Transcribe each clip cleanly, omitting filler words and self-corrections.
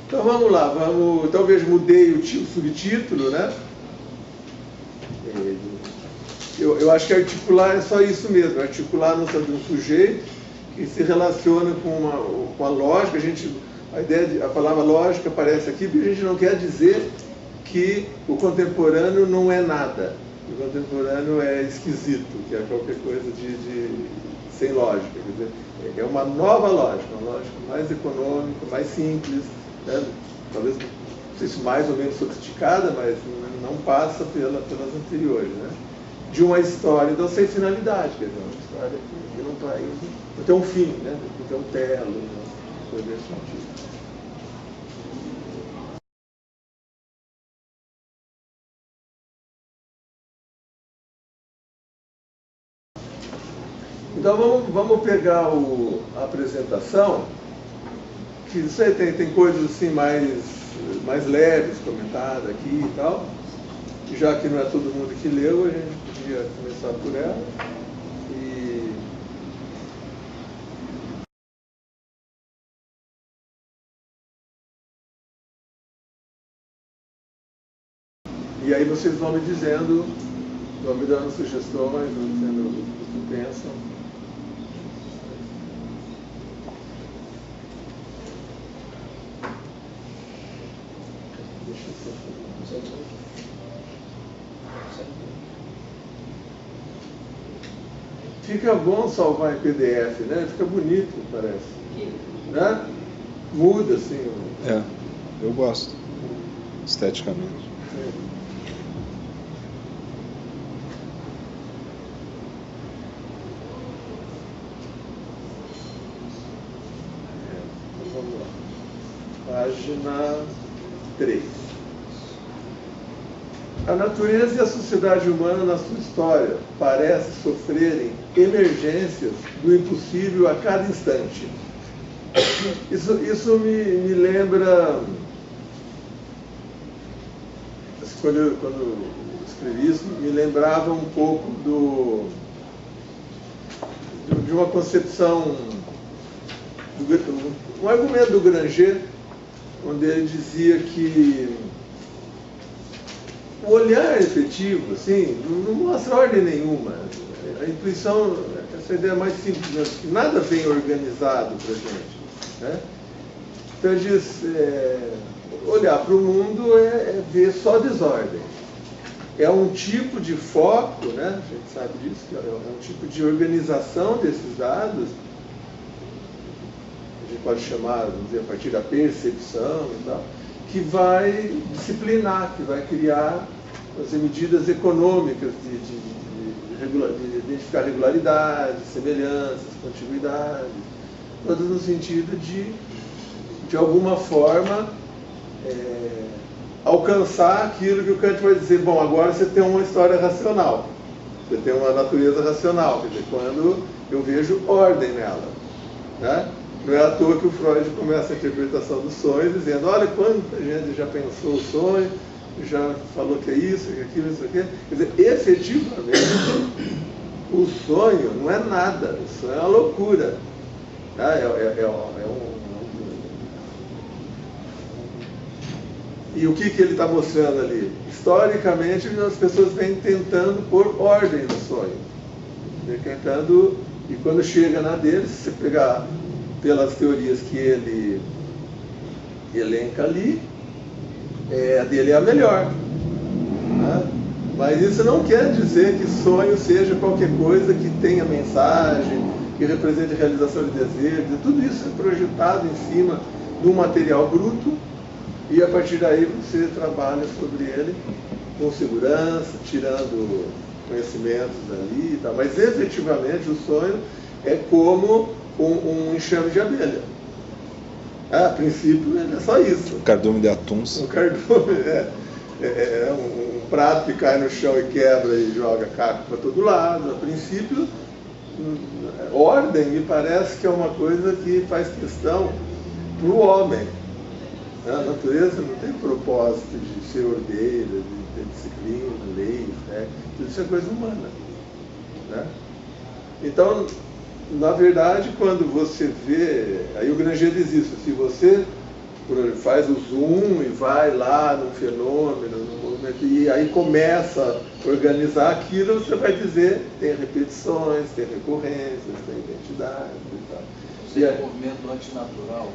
Então vamos lá, talvez mudei o subtítulo, né? Eu acho que articular é só isso mesmo, articular a noção de um sujeito que se relaciona com a lógica. A palavra lógica aparece aqui porque a gente não quer dizer que o contemporâneo não é nada. O contemporâneo é esquisito, que é qualquer coisa sem lógica. Quer dizer, é uma nova lógica, uma lógica mais econômica, mais simples, né? Talvez não sei se mais ou menos sofisticada, mas não passa pelas anteriores, né? De uma história, então sem finalidade, quer dizer, uma história que não tem um fim, né? Não tem um telo, coisa desse sentido. Então vamos pegar a apresentação, que isso aí tem coisas assim mais leves comentadas aqui e tal. E já que não é todo mundo que leu, a gente podia começar por ela. E aí vocês vão me dizendo, vão me dando sugestões, vão dizendo o que pensam. Fica bom salvar em PDF, né? Fica bonito, parece. Né? Muda, assim. Eu gosto, esteticamente. Então vamos lá. Página 3. A natureza e a sociedade humana na sua história parecem sofrerem emergências do impossível a cada instante. Isso me lembra, quando eu escrevi isso, me lembrava um pouco de uma concepção, um argumento do Granger, onde ele dizia que o olhar efetivo, assim, não mostra ordem nenhuma. A intuição, essa ideia mais simples, né? Que nada vem organizado para a gente, né? Então ele diz, olhar para o mundo é ver só desordem. É um tipo de foco, né? A gente sabe disso, que é um tipo de organização desses dados, a gente pode chamar, vamos dizer, a partir da percepção e tal, que vai disciplinar, que vai criar medidas econômicas de identificar regularidades, semelhanças, contiguidades, todas no sentido de alguma forma, alcançar aquilo que o Kant vai dizer, bom, agora você tem uma história racional, você tem uma natureza racional, quer dizer, quando eu vejo ordem nela, né? Não é à toa que o Freud começa a interpretação dos sonhos dizendo, olha quanta gente já pensou o sonho, já falou que é isso, que é aquilo, isso aqui. Quer dizer, efetivamente, o sonho não é nada, o sonho é uma loucura. Tá? E o que ele está mostrando ali? Historicamente, as pessoas vêm tentando pôr ordem no sonho. Tentando, e quando chega na dele, se você pegar pelas teorias que ele elenca ali, a dele é a melhor. Né? Mas isso não quer dizer que sonho seja qualquer coisa que tenha mensagem, que represente a realização de desejos. Tudo isso é projetado em cima de um material bruto e a partir daí você trabalha sobre ele com segurança, tirando conhecimentos ali e tal. Mas efetivamente o sonho é como um enxame de abelha. A princípio é só isso. Um cardume de atuns. Um cardume, um prato que cai no chão e quebra e joga caco para todo lado. A princípio, ordem me parece que é uma coisa que faz questão para o homem. A natureza não tem propósito de ser ordeira, de ter disciplina, lei, né? Tudo isso é coisa humana. Né? Então, na verdade, quando você vê, aí o Granger diz isso, se você faz o zoom e vai lá num fenômeno, num movimento, e aí começa a organizar aquilo, você vai dizer tem repetições, tem recorrências, tem identidade e tal. Seria um movimento antinatural.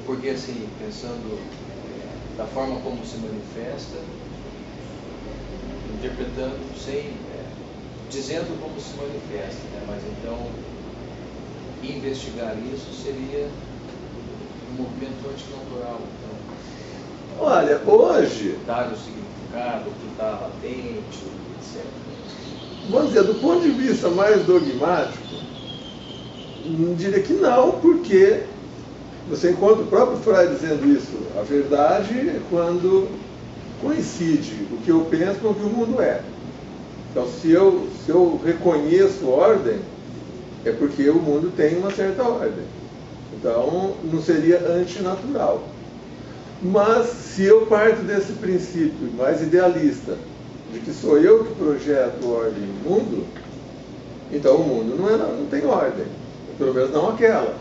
Porque assim, pensando da forma como se manifesta, interpretando dizendo como se manifesta, né? Mas então investigar isso seria um movimento antinatural. Então, olha, hoje, dar o significado, o que está latente, etc. vamos dizer, do ponto de vista mais dogmático, diria que não, porque você encontra o próprio Freud dizendo isso. A verdade é quando coincide o que eu penso com o que o mundo é. Então, se eu reconheço ordem, é porque o mundo tem uma certa ordem. Então, não seria antinatural. Mas, se eu parto desse princípio mais idealista, de que sou eu que projeto ordem no mundo, então o mundo não tem ordem. Pelo menos não aquela.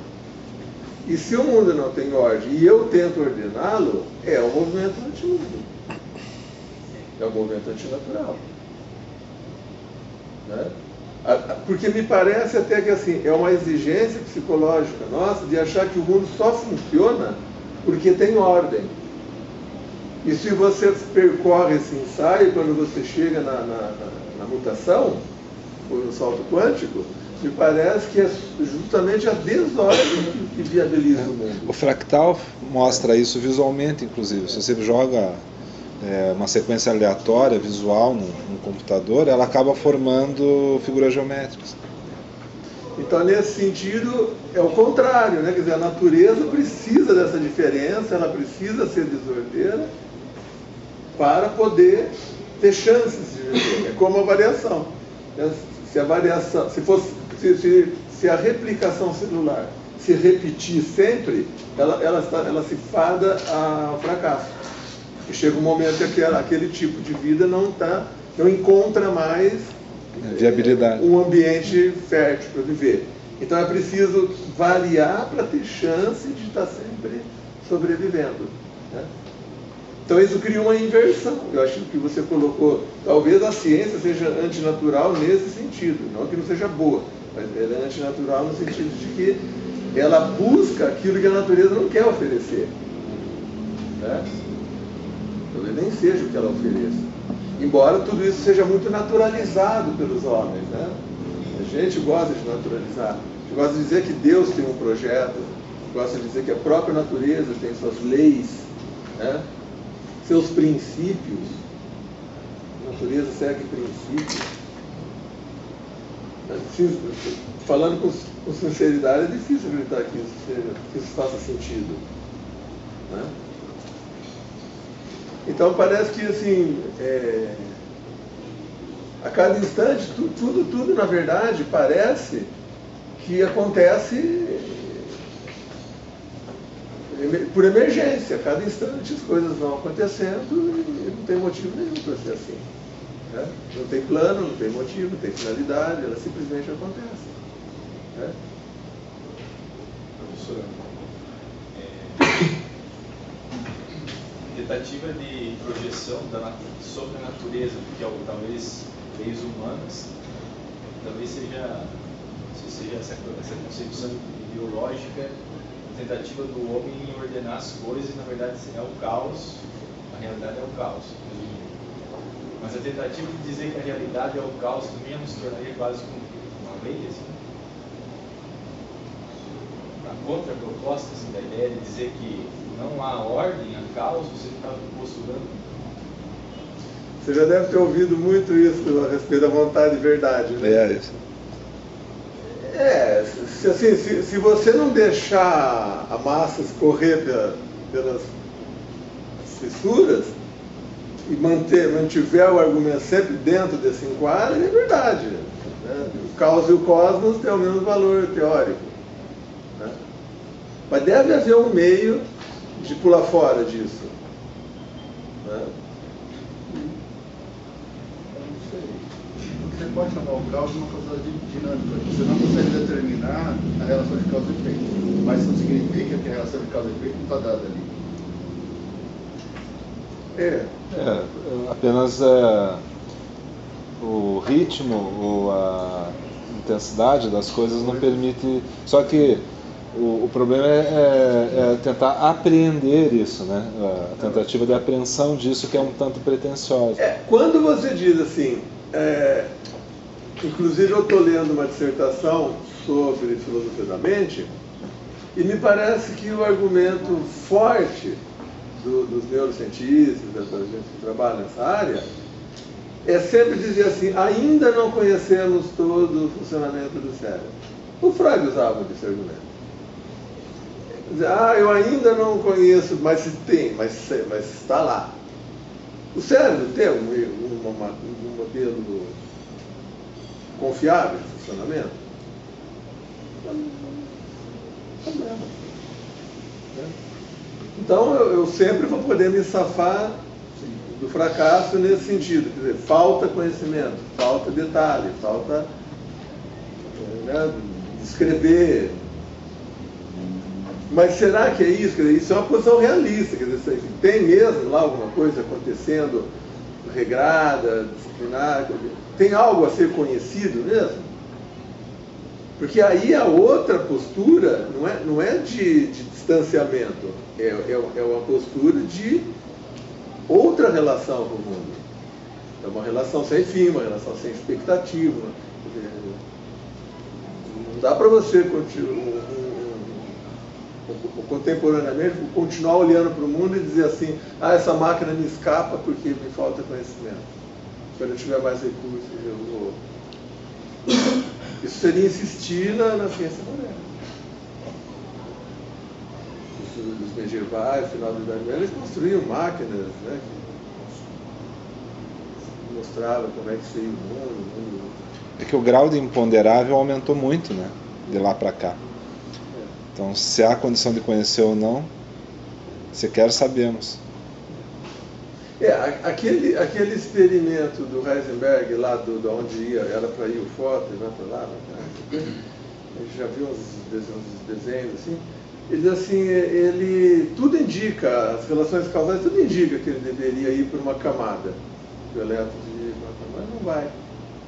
E se o mundo não tem ordem e eu tento ordená-lo, é um movimento antimundo. É um movimento antinatural. Né? Porque me parece até que assim, é uma exigência psicológica nossa de achar que o mundo só funciona porque tem ordem. E se você percorre esse ensaio, quando você chega na mutação, ou no salto quântico, me parece que é justamente a desordem que viabiliza o mundo. O fractal mostra isso visualmente, inclusive. Se você joga uma sequência aleatória, visual, num computador, ela acaba formando figuras geométricas. Então, nesse sentido, é o contrário, né? Quer dizer, a natureza precisa dessa diferença, ela precisa ser desordeira para poder ter chances de viver. É como a variação. Se a variação, se a replicação celular se repetir sempre, ela se fada ao fracasso. E chega um momento que aquele tipo de vida não encontra mais viabilidade, um ambiente fértil para viver. Então é preciso variar para ter chance de estar sempre sobrevivendo. Né? Então isso cria uma inversão. Eu acho que você colocou, talvez a ciência seja antinatural nesse sentido, não que não seja boa, mas ela é antinatural no sentido de que ela busca aquilo que a natureza não quer oferecer. Né? Talvez nem seja o que ela ofereça. Embora tudo isso seja muito naturalizado pelos homens. Né? A gente gosta de naturalizar. A gente gosta de dizer que Deus tem um projeto, gosta de dizer que a própria natureza tem suas leis, né? Seus princípios. A natureza segue princípios. Falando com sinceridade, é difícil acreditar que isso faça sentido. Né? Então parece que assim, a cada instante, tudo na verdade parece que acontece por emergência. A cada instante as coisas vão acontecendo e não tem motivo nenhum para ser assim. Né? Não tem plano, não tem motivo, não tem finalidade, ela simplesmente acontece. Né? Professor, tentativa de projeção sobre a natureza, porque talvez leis humanas, talvez seja essa concepção ideológica, a tentativa do homem em ordenar as coisas, e na verdade é o caos, a realidade é o caos. Mas a tentativa de dizer que a realidade é o caos também nos tornaria quase como uma lei, assim. A contraproposta assim, da ideia de dizer que não há ordem, há caos, você está postulando. Você já deve ter ouvido muito isso a respeito da vontade de verdade, né? Se você não deixar a massa escorrer pelas fissuras e mantiver o argumento sempre dentro desse enquadro, é verdade. Né? O caos e o cosmos têm o mesmo valor teórico. Né? Mas deve haver um meio de pular fora disso. Né? você pode chamar o caos de uma causalidade dinâmica. Você não consegue determinar a relação de causa e efeito. Mas isso não significa que a relação de causa e efeito não está dada ali. Apenas o ritmo ou a intensidade das coisas não permite. Só que o problema é tentar apreender isso, né? A tentativa de apreensão disso que é um tanto pretensiosa. Quando você diz assim, inclusive eu estou lendo uma dissertação sobre filosofia da mente, e me parece que o argumento forte dos neurocientistas, da gente que trabalha nessa área, é sempre dizer assim, ainda não conhecemos todo o funcionamento do cérebro. O Freud usava esse argumento. Dizer, eu ainda não conheço, mas tem, mas está lá. O cérebro tem um modelo confiável de funcionamento? Problema. Então eu sempre vou poder me safar do fracasso nesse sentido, quer dizer, falta conhecimento, falta detalhe, falta descrever. Mas será que é isso? Quer dizer, isso é uma posição realista, quer dizer, tem mesmo lá alguma coisa acontecendo regrada, disciplinada, tem algo a ser conhecido mesmo? Porque aí a outra postura não é de distanciamento, é uma postura de outra relação com o mundo. É uma relação sem fim, uma relação sem expectativa. Não dá para você contemporaneamente continuar olhando para o mundo e dizer assim, essa máquina me escapa porque me falta conhecimento. Quando eu tiver mais recursos, eu vou... Isso seria insistir na ciência moderna. Os medievais, final da Idade Média, eles construíam máquinas, né, que mostravam como é que seria o mundo. É que o grau de imponderável aumentou muito, né, de lá para cá. Então, se há condição de conhecer ou não, se quer, sabemos. Aquele experimento do Heisenberg, lá de onde era para ir o fóton, vai para lá, a gente já viu uns desenhos assim. Ele diz assim, tudo indica, as relações causais, tudo indica que ele deveria ir para uma camada. O elétron deveria ir para uma camada, mas não vai.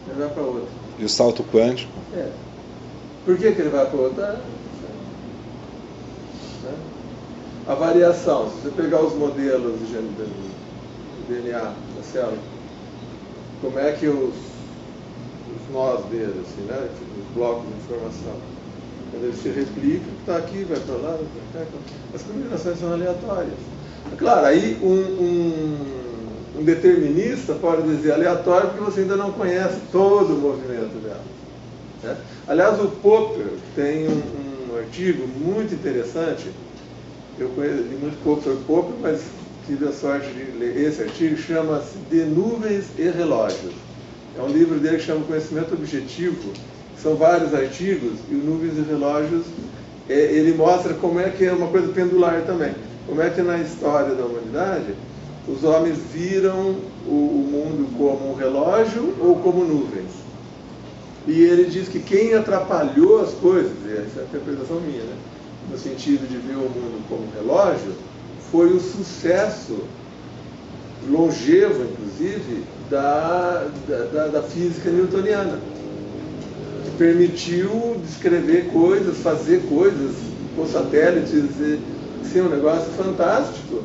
Ele vai para outra. E o salto quântico? Por que ele vai para outra? A variação, se você pegar os modelos de DNA da célula, como é que os nós deles, assim, né, os blocos de informação, quando eles se replicam, está aqui, vai para lá, vai para cá, as combinações são aleatórias. Claro, aí um determinista pode dizer aleatório porque você ainda não conhece todo o movimento dela. Né? Aliás, o Popper tem um artigo muito interessante. Eu li muito pouco sobre Popper, mas tive a sorte de ler esse artigo, chama-se De Nuvens e Relógios. É um livro dele que chama Conhecimento Objetivo, são vários artigos, e o Nuvens e Relógios, ele mostra como é que é uma coisa pendular também. Como é que na história da humanidade, os homens viram o mundo como um relógio ou como nuvens. E ele diz que quem atrapalhou as coisas, essa é a interpretação minha, né? No sentido de ver o mundo como relógio, foi o sucesso longevo, inclusive, da física newtoniana, que permitiu descrever coisas, fazer coisas com satélites, assim, um negócio fantástico,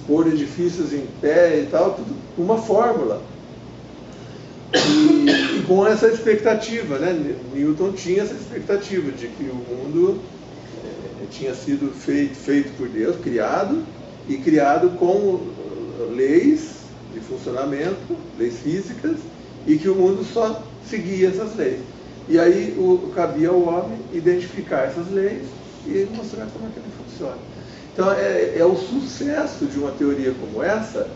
pôr edifícios em pé e tal, tudo com uma fórmula. E com essa expectativa, né? Newton tinha essa expectativa de que o mundo tinha sido feito por Deus, criado com leis de funcionamento, leis físicas, e que o mundo só seguia essas leis. E aí cabia ao homem identificar essas leis e mostrar como é que ele funciona. Então é o sucesso de uma teoria como essa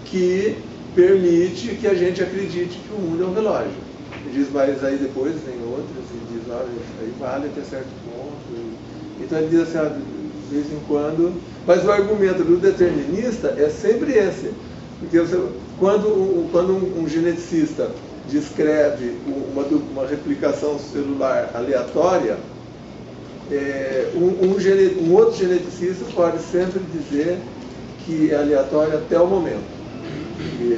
que permite que a gente acredite que o mundo é um relógio. E diz, mas aí depois vem outros e diz, olha, aí vale até certo ponto. Então ele diz assim, de vez em quando... Mas o argumento do determinista é sempre esse. Porque quando um geneticista descreve uma replicação celular aleatória, um outro geneticista pode sempre dizer que é aleatório até o momento,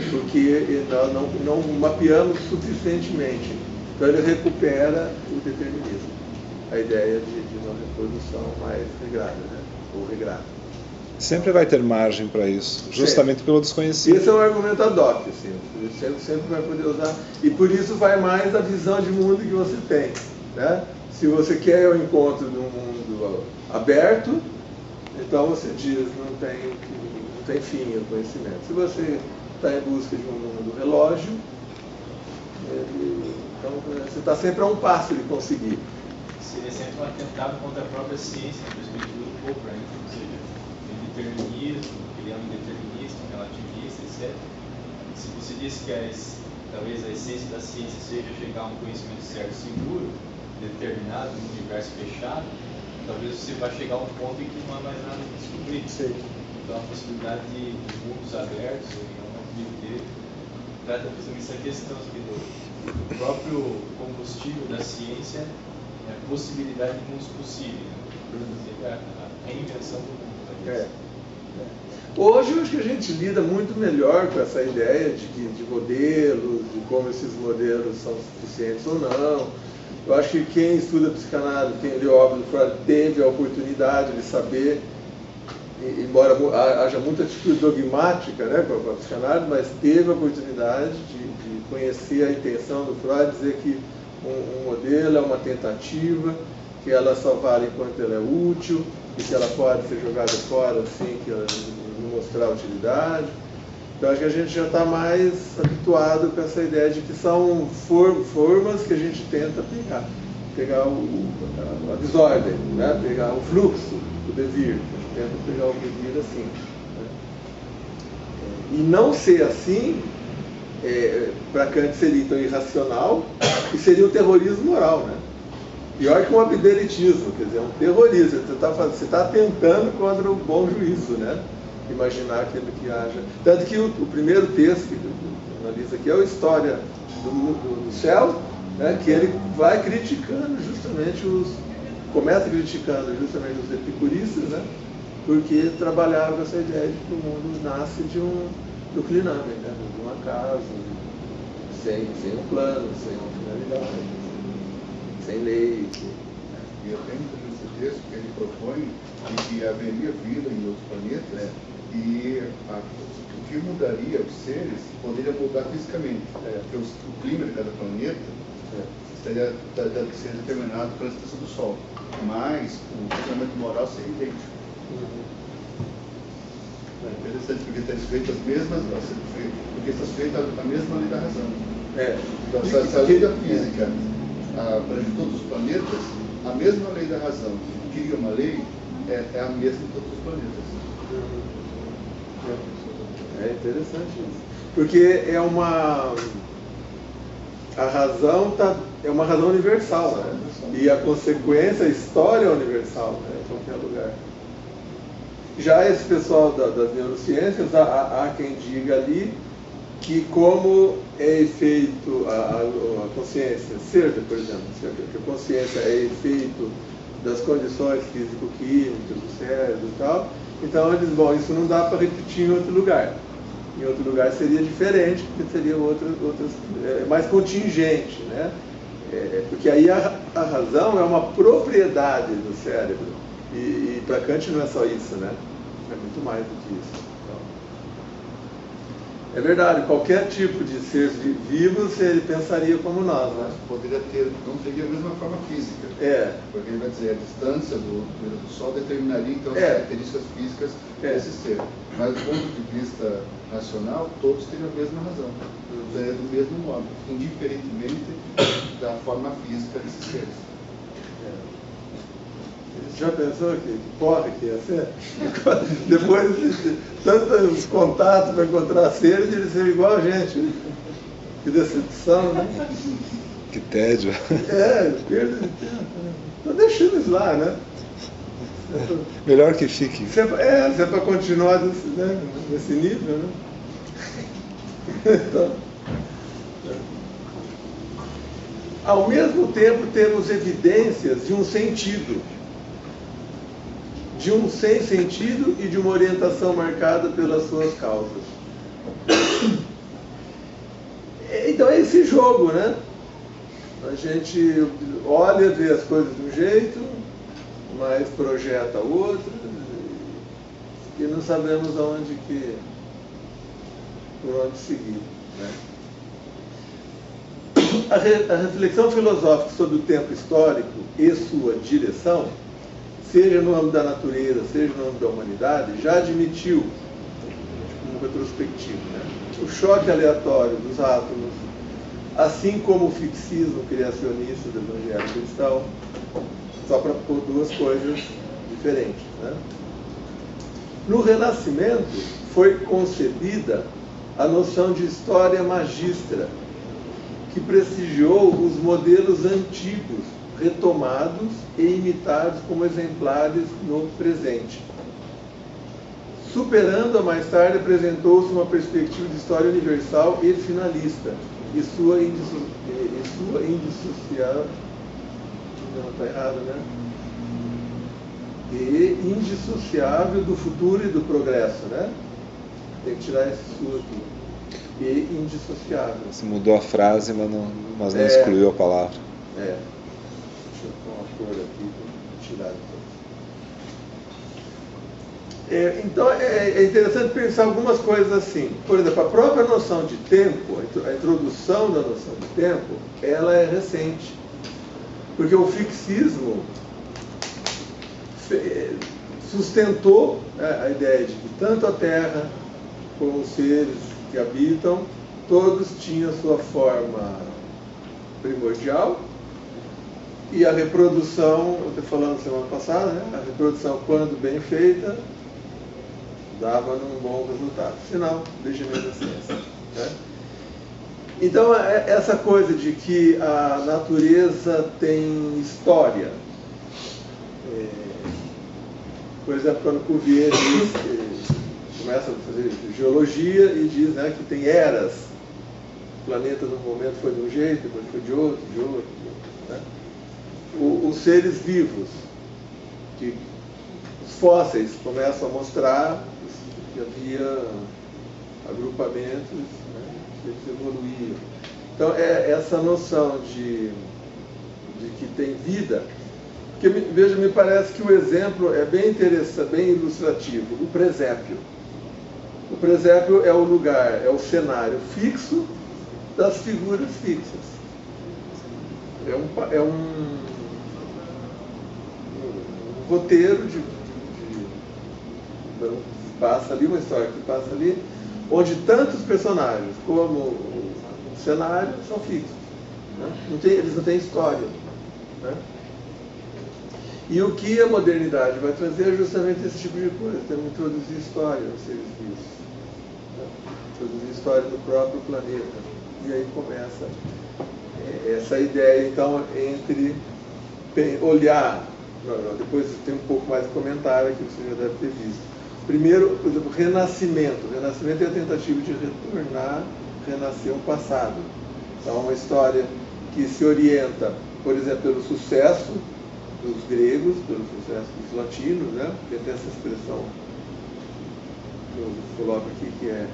porque nós não mapeamos suficientemente. Então ele recupera o determinismo, a ideia de uma reprodução mais regrada, né? Ou regrada. Sempre vai ter margem para isso, justamente pelo desconhecido. Esse é um argumento ad hoc, assim, você sempre vai poder usar, e por isso vai mais da visão de mundo que você tem, né? Se você quer o encontro de um mundo aberto, então você diz não tem fim o conhecimento. Se você está em busca de um mundo relógio, então você está sempre a um passo de conseguir. Seria sempre um atentado contra a própria ciência, na perspectiva do Popper, ou seja, o determinismo, que ele é um indeterminista, um relativista, etc. Se você diz que talvez a essência da ciência seja chegar a um conhecimento certo, seguro, determinado, num universo fechado, talvez você vá chegar a um ponto em que não há mais nada a descobrir. Sim. Então a possibilidade de mundos abertos, ele trata precisamente essa questão do próprio combustível da ciência, a possibilidade de mundos possíveis, a reinvenção do mundo. Hoje eu acho que a gente lida muito melhor com essa ideia de modelos, de como esses modelos são suficientes ou não. Eu acho que quem estuda psicanálise, quem lê obra do Freud, teve a oportunidade de saber, embora haja muita atitude dogmática, né, com a psicanálise, mas teve a oportunidade de conhecer a intenção do Freud, dizer que um modelo é uma tentativa, que ela só vale enquanto ela é útil, e que ela pode ser jogada fora assim que ela não mostrar utilidade. Então acho que a gente já está mais habituado com essa ideia de que são formas que a gente tenta pegar a desordem, né? Pegar o fluxo, o devir. A gente tenta pegar o devir assim. Né? E não ser assim, para Kant seria então irracional e seria o terrorismo moral, né? Pior que um abdelitismo, quer dizer, um terrorismo. Você está atentando contra o bom juízo, né? Imaginar aquilo que haja. Tanto que o primeiro texto que analisa aqui é a História do Céu, né? Que ele vai criticando justamente começa criticando justamente os epicuristas, né? Porque trabalhava essa ideia de que o mundo nasce do clinamen, né? De um acaso, sem um plano, sem uma finalidade, sem lei. E eu tenho esse texto que ele propõe de que haveria vida em outros planetas, e o que mudaria os seres poderia mudar fisicamente, porque o clima de cada planeta seria determinado pela estação do Sol, mas o funcionamento moral seria idêntico. É interessante porque está escrito porque está escrito a mesma lei da razão. Então, se a lei da física abrange todos os planetas, a mesma lei da razão cria uma lei, é a mesma em todos os planetas. É interessante isso. Porque a razão é uma razão universal, né? E a consequência, a história é universal, né? Em qualquer lugar. Já esse pessoal das neurociências, há quem diga ali que como é efeito a consciência, por exemplo, que a consciência é efeito das condições físico-químicas do cérebro e tal, então eles dizem, isso não dá para repetir em outro lugar. Em outro lugar seria diferente, porque seria mais contingente, né? Porque aí a razão é uma propriedade do cérebro. E para Kant não é só isso, né? É muito mais do que isso. Então, é verdade, qualquer tipo de ser vivo, ele pensaria como nós, né? Poderia não teria a mesma forma física. Porque ele vai dizer, a distância do Sol determinaria então as características físicas desse ser. Mas do ponto de vista racional, todos teriam a mesma razão. Do mesmo modo, indiferentemente da forma física desses seres. Já pensou que porra que ia ser? Depois de tantos contatos para encontrar seres, eles seriam igual a gente. Que decepção, né? Que tédio. Perda de tempo. Estou deixando isso lá, né? Melhor que fique. Se é para continuar nesse nível, né? Então, ao mesmo tempo temos evidências de um sentido, de um sem sentido e de uma orientação marcada pelas suas causas. Então é esse jogo, né? A gente olha, vê as coisas de um jeito, mas projeta outro, e não sabemos por onde seguir, né? A reflexão filosófica sobre o tempo histórico e sua direção, seja no âmbito da natureza, seja no âmbito da humanidade, já admitiu, como retrospectivo, né, o choque aleatório dos átomos, assim como o fixismo criacionista do evangelho cristão, só para pôr duas coisas diferentes, né? No Renascimento foi concebida a noção de história magistra, que prestigiou os modelos antigos, retomados e imitados como exemplares no presente. Superando-a mais tarde, apresentou-se uma perspectiva de história universal e finalista, e sua indissociável, não está errado, né? E indissociável do futuro e do progresso, né? Tem que tirar esse sua aqui. E indissociável. Você mudou a frase, mas não excluiu a palavra. Deixa eu pôr uma cor aqui para tirar depois. Então é interessante pensar algumas coisas assim. Por exemplo, a própria noção de tempo, a introdução da noção de tempo, ela é recente. Porque o fixismo sustentou a ideia de que tanto a Terra como os seres que habitam, todos tinham sua forma primordial, e a reprodução, eu estou falando semana passada, né? A reprodução, quando bem feita, dava um bom resultado. Sinal, regimento da ciência, né? Então, essa coisa de que a natureza tem história, por exemplo, quando Cuvier começa a fazer geologia e diz, né, que tem eras. O planeta, no momento, foi de um jeito, depois foi de outro, né? Os seres vivos, que os fósseis começam a mostrar que havia agrupamentos, né, que eles evoluíam. Então, essa noção de que tem vida, que me parece que o exemplo é bem interessante, bem ilustrativo, o presépio. O presépio é o lugar, é o cenário fixo das figuras fixas. É um roteiro passa ali, uma história que passa ali, onde tantos personagens como o cenário são fixos, né? Eles não têm história, né? E o que a modernidade vai trazer é justamente esse tipo de coisa, temos que introduzir história nos seres vivos, né? Introduzir história do próprio planeta. E aí começa essa ideia, então, entre olhar, depois tem um pouco mais de comentário aqui que você já deve ter visto. Primeiro, por exemplo, renascimento. O renascimento é a tentativa de renascer o passado. Então, é uma história que se orienta, por exemplo, pelo sucesso dos gregos, pelo sucesso dos latinos, né? Porque tem essa expressão que eu coloco aqui, que é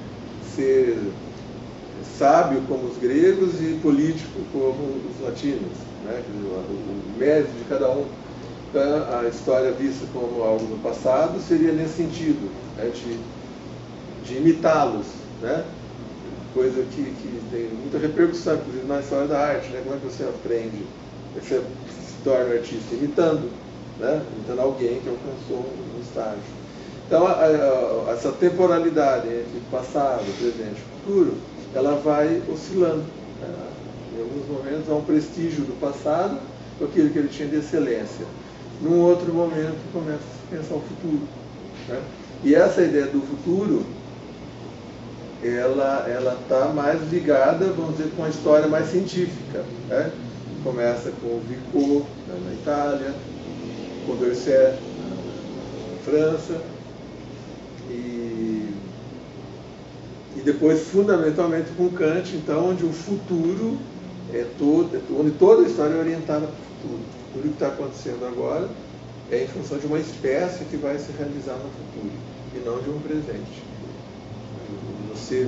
ser sábio como os gregos e político como os latinos, né? O mérito de cada um. Então, a história vista como algo do passado seria nesse sentido, né? de imitá-los, né? Coisa que tem muita repercussão, inclusive na história da arte, né? Como é que você aprende? Você se torna artista imitando, né? Imitando alguém que alcançou um estágio. Então, essa temporalidade entre passado, presente e futuro, ela vai oscilando, né? Em alguns momentos há um prestígio do passado com aquilo que ele tinha de excelência. Num outro momento começa a pensar o futuro, né? E essa ideia do futuro, ela está mais ligada, vamos dizer, com a história mais científica, né? Começa com o Vico, né, na Itália, com o Dorset, na França, e depois, fundamentalmente, com Kant, então, onde o futuro onde toda a história é orientada para o futuro. Tudo que está acontecendo agora é em função de uma espécie que vai se realizar no futuro, e não de um presente. Você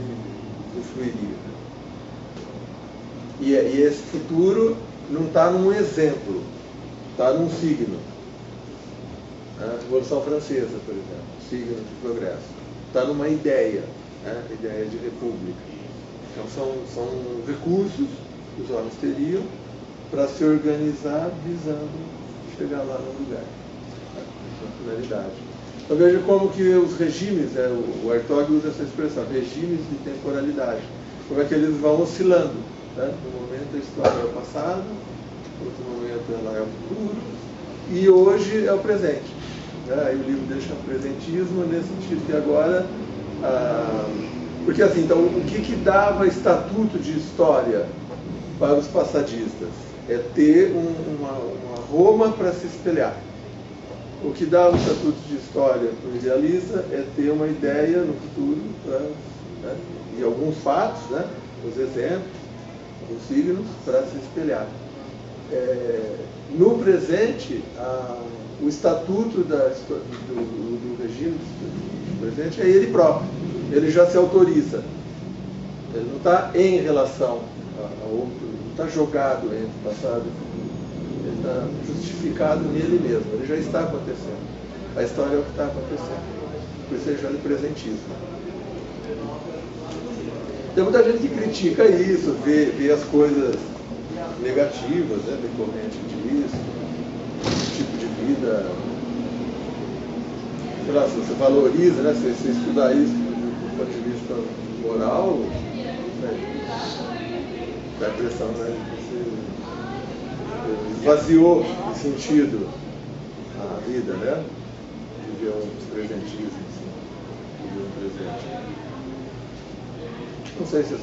usufruiria. E esse futuro não está num exemplo, está num signo. A Revolução Francesa, por exemplo, signo de progresso. Está numa ideia, né? Ideia de república. Então são recursos que os homens teriam para se organizar visando chegar lá no lugar. Na finalidade. Então veja como que os regimes, o Hartog usa essa expressão, regimes de temporalidade, como é que eles vão oscilando. Né? No momento a história é o passado, no outro momento ela é o futuro, e hoje é o presente. Né? Aí o livro deixa o presentismo nesse sentido que agora... porque assim, então, o que dava estatuto de história para os passadistas? É ter uma Roma para se espelhar. O que dá o estatuto de história para o idealista é ter uma ideia no futuro, né, e alguns fatos, né, os exemplos, os signos, para se espelhar. No presente, o estatuto do regime do presente é ele próprio. Ele já se autoriza. Ele não está em relação a outro, não está jogado entre passado e futuro. Ele está justificado nele mesmo, ele já está acontecendo. A história é o que está acontecendo. Por isso ele chama de presentismo. Tem muita gente que critica isso, vê as coisas negativas, né, decorrentes disso, tipo de vida. Sei lá, se você valoriza, né, se você estudar isso do ponto de vista moral, dá a impressão, né, que você esvaziou de sentido a vida, né? Viver um presentismo, assim, viver um presente. Não sei se as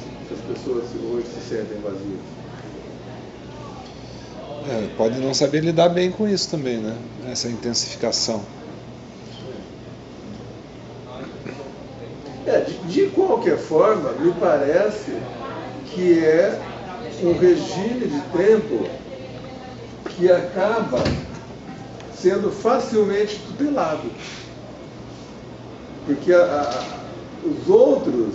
pessoas hoje se sentem vazias. Pode não saber lidar bem com isso também, né? Essa intensificação. De qualquer forma, me parece que é um regime de tempo que acaba sendo facilmente tutelado. Porque os outros,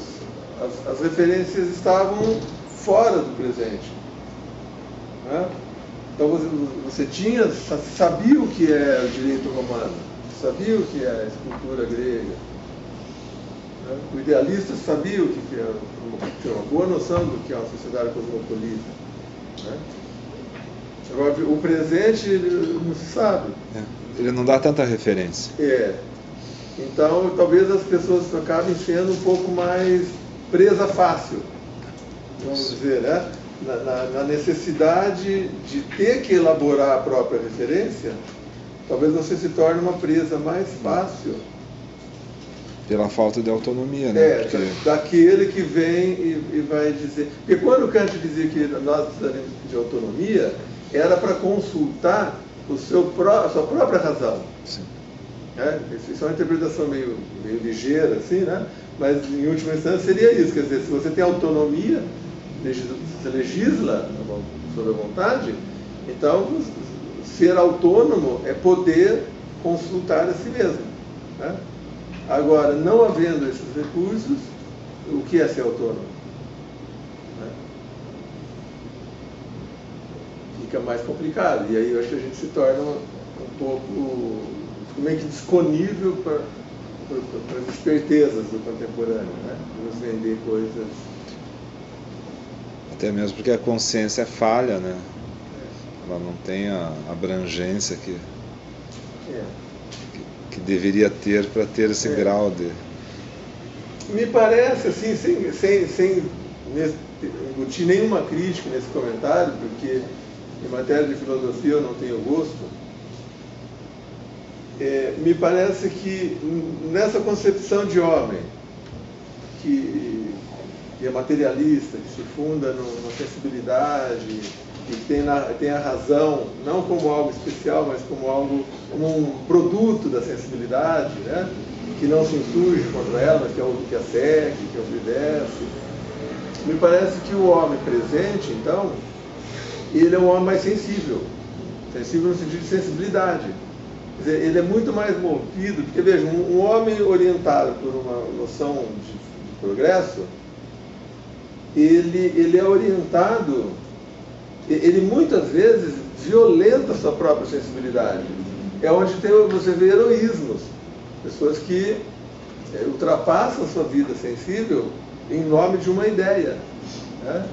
as referências estavam fora do presente. Né? Então você sabia o que é o direito romano, sabia o que é a escultura grega. Né? O idealista sabia o que é, tinha uma boa noção do que é uma sociedade cosmopolita. Né? Agora, o presente não se sabe. Ele não dá tanta referência. Então, talvez as pessoas acabem sendo um pouco mais presa fácil, vamos dizer, né? Na necessidade de ter que elaborar a própria referência, talvez você se torne uma presa mais fácil. Pela falta de autonomia, né? Daquele que vem e vai dizer... Porque quando Kant dizia que nós precisamos de autonomia, era para consultar a sua própria razão. Sim. Isso é uma interpretação meio ligeira, assim, né? Mas em última instância seria isso, quer dizer, se você tem autonomia, você legisla sobre a vontade, então ser autônomo é poder consultar a si mesmo. Né? Agora, não havendo esses recursos, o que é ser autônomo? Né? Fica mais complicado, e aí eu acho que a gente se torna um pouco meio que disponível para as espertezas do contemporâneo, né? Nos vender coisas. Até mesmo porque a consciência falha, né? Ela não tem a abrangência que deveria ter para ter esse grau de... Me parece, assim, sem embutir nenhuma crítica nesse comentário, porque em matéria de filosofia eu não tenho gosto, me parece que nessa concepção de homem, que é materialista, que se funda numa sensibilidade, que tem a razão, não como algo especial, mas como um produto da sensibilidade, né? Que não se insurge contra ela, mas que é o que a segue, que obedece. Me parece que o homem presente, então, ele é um homem mais sensível. Sensível no sentido de sensibilidade. Quer dizer, ele é muito mais movido, porque veja, um homem orientado por uma noção de progresso, ele é orientado, ele muitas vezes violenta a sua própria sensibilidade. É onde você vê heroísmos, pessoas que ultrapassam a sua vida sensível em nome de uma ideia. Né?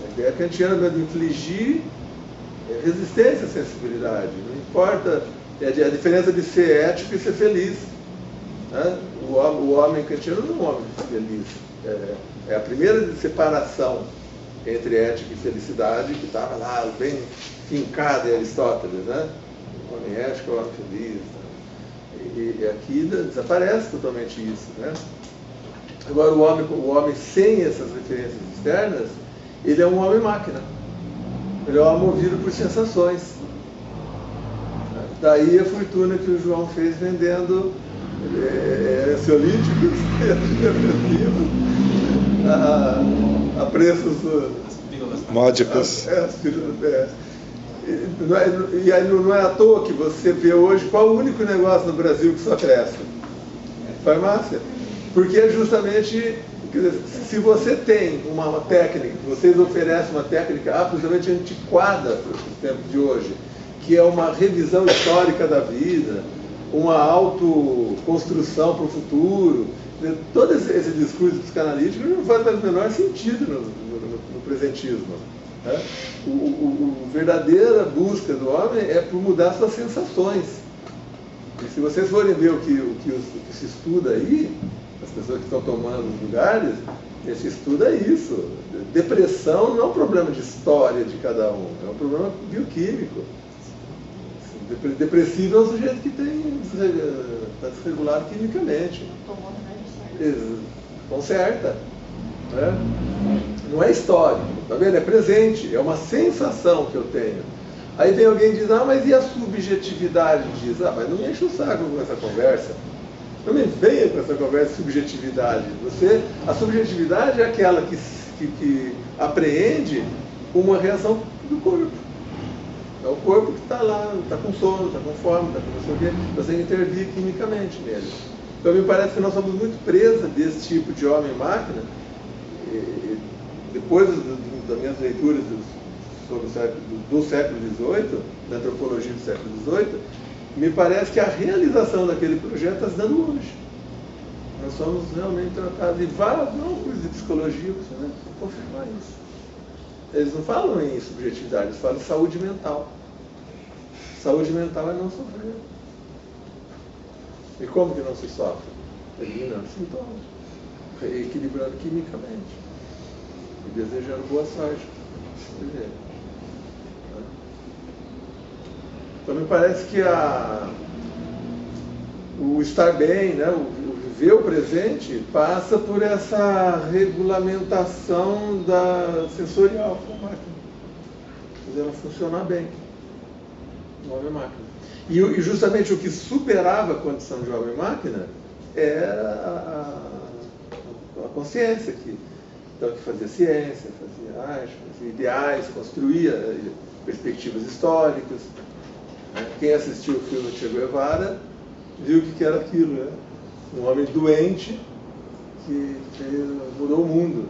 A ideia kantiana de infligir resistência à sensibilidade. Não importa a diferença de ser ético e ser feliz. Né? O homem kantiano não é um homem feliz. É a primeira separação entre ética e felicidade que estava lá bem fincada em Aristóteles. Né? O homem ético é o homem feliz. E aqui desaparece totalmente isso. Né? Agora, o homem sem essas referências externas, ele é um homem-máquina. Ele é um homem movido por sensações. Daí a fortuna que o João fez vendendo ansiolíticos, a preços módicos. E aí não é à toa que você vê hoje qual o único negócio no Brasil que só cresce? Farmácia. Porque é justamente, quer dizer, se você tem uma técnica, vocês oferecem uma técnica absolutamente antiquada para os tempos de hoje, que é uma revisão histórica da vida, uma autoconstrução para o futuro, todo esse discurso psicanalítico não faz o menor sentido no presentismo. Né? A verdadeira busca do homem é por mudar suas sensações. E se vocês forem ver o que se estuda aí, as pessoas que estão tomando os lugares, se estuda isso. Depressão não é um problema de história de cada um, é um problema bioquímico. Depressivo é um sujeito que está desregulado quimicamente. Conserta. Né? Não é histórico, tá vendo? É presente, é uma sensação que eu tenho. Aí vem alguém e diz, mas e a subjetividade disso? Mas não me enche o saco com essa conversa. Não me venha com essa conversa de subjetividade. A subjetividade é aquela que apreende uma reação do corpo. É o corpo que está lá, está com sono, está com fome, está com não sei o quê. Você intervir quimicamente nele. Então me parece que nós somos muito presas desse tipo de homem-máquina. Depois das minhas leituras sobre do século XVIII, da antropologia do século XVIII, me parece que a realização daquele projeto está se dando hoje. Nós somos realmente tratados, e vários cursos de psicologia para confirmar isso. Eles não falam em subjetividade, eles falam em saúde mental. Saúde mental é não sofrer. E como que não se sofre? Eliminando sintomas, equilibrando quimicamente e desejando boa sorte. Então me parece que o estar bem, né, o viver o presente, passa por essa regulamentação sensorial da máquina. Fazer ela funcionar bem. O homem-máquina. E justamente o que superava a condição de homem-máquina era a consciência que fazia ciência, fazia arte, fazia ideais, construía perspectivas históricas. Quem assistiu o filme de Che Guevara viu o que era aquilo, né? Um homem doente que mudou o mundo.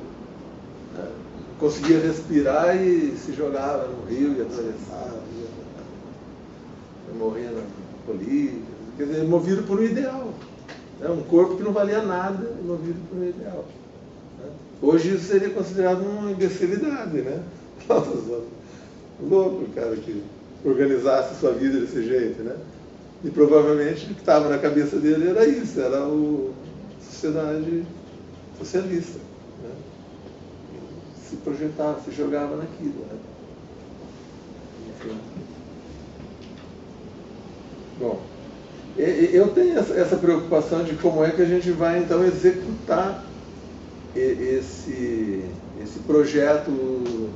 Conseguia respirar e se jogava no rio e atravessava, morria na Bolívia. Quer dizer, movido por um ideal. Um corpo que não valia nada, movido por um ideal. Hoje isso seria considerado uma imbecilidade, né? Louco o cara que organizasse sua vida desse jeito, né? E provavelmente o que estava na cabeça dele era isso, era a sociedade socialista. Né? Se projetava, se jogava naquilo. Né? Enfim. Bom, eu tenho essa preocupação de como é que a gente vai então executar esse projeto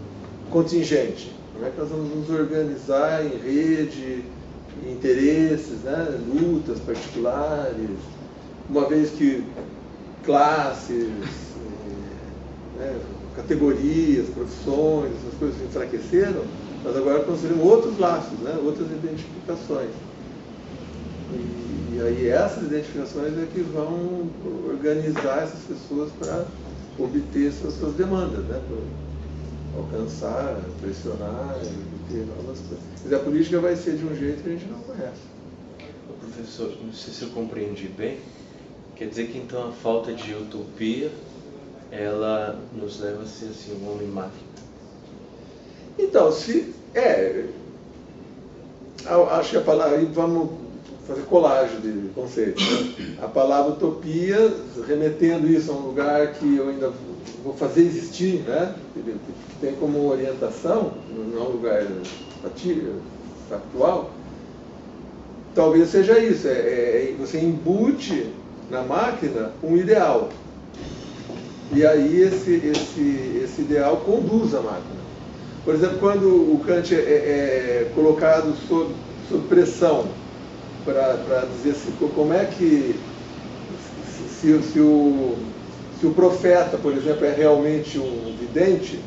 contingente. Como é que nós vamos nos organizar em rede, em interesses, né, lutas particulares, uma vez que classes, né, categorias, profissões, essas coisas se enfraqueceram, nós agora construímos outros laços, né? Outras identificações. E aí essas identificações é que vão organizar essas pessoas para obter suas demandas, né? Para alcançar, pressionar, obter novas coisas. Mas a política vai ser de um jeito que a gente não conhece. Professor, não sei se eu compreendi bem. Quer dizer que então a falta de utopia, ela nos leva a ser assim, um homem-máquina? Então, acho que a palavra, aí vamos fazer colagem de conceitos, né? A palavra utopia, remetendo isso a um lugar que eu ainda vou fazer existir, né? Que tem como orientação, não é um lugar factual, talvez seja isso, você embute na máquina um ideal. E aí esse ideal conduz a máquina. Por exemplo, quando o Kant é colocado sob pressão para dizer como é que se o profeta, por exemplo, é realmente um vidente,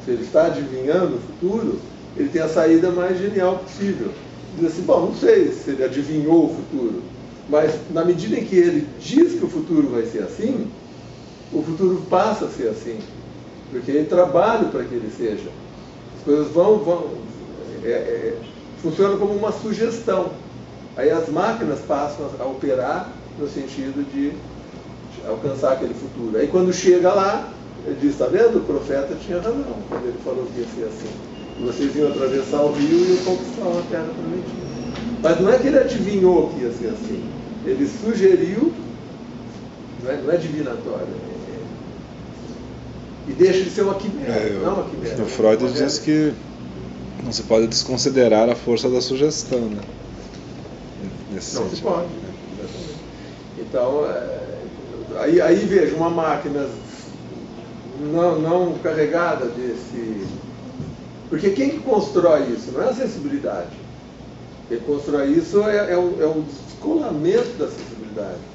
se ele está adivinhando o futuro, ele tem a saída mais genial possível. Diz assim, bom, não sei se ele adivinhou o futuro, mas na medida em que ele diz que o futuro vai ser assim, o futuro passa a ser assim, porque ele trabalha para que ele seja. As coisas funcionam como uma sugestão. Aí as máquinas passam a operar no sentido de alcançar aquele futuro. Aí quando chega lá, ele diz, está vendo? O profeta tinha razão quando ele falou que ia ser assim. E vocês iam atravessar o rio e iam conquistar uma terra prometida. Mas não é que ele adivinhou que ia ser assim. Ele sugeriu, não é divinatório. E deixa de ser uma quimera, não uma quimera. O Freud diz que não se pode desconsiderar a força da sugestão, né? Nesse não sentido. se pode. Então, aí veja, uma máquina não carregada desse... Porque quem que constrói isso? Não é a sensibilidade. Quem constrói isso é o descolamento da sensibilidade.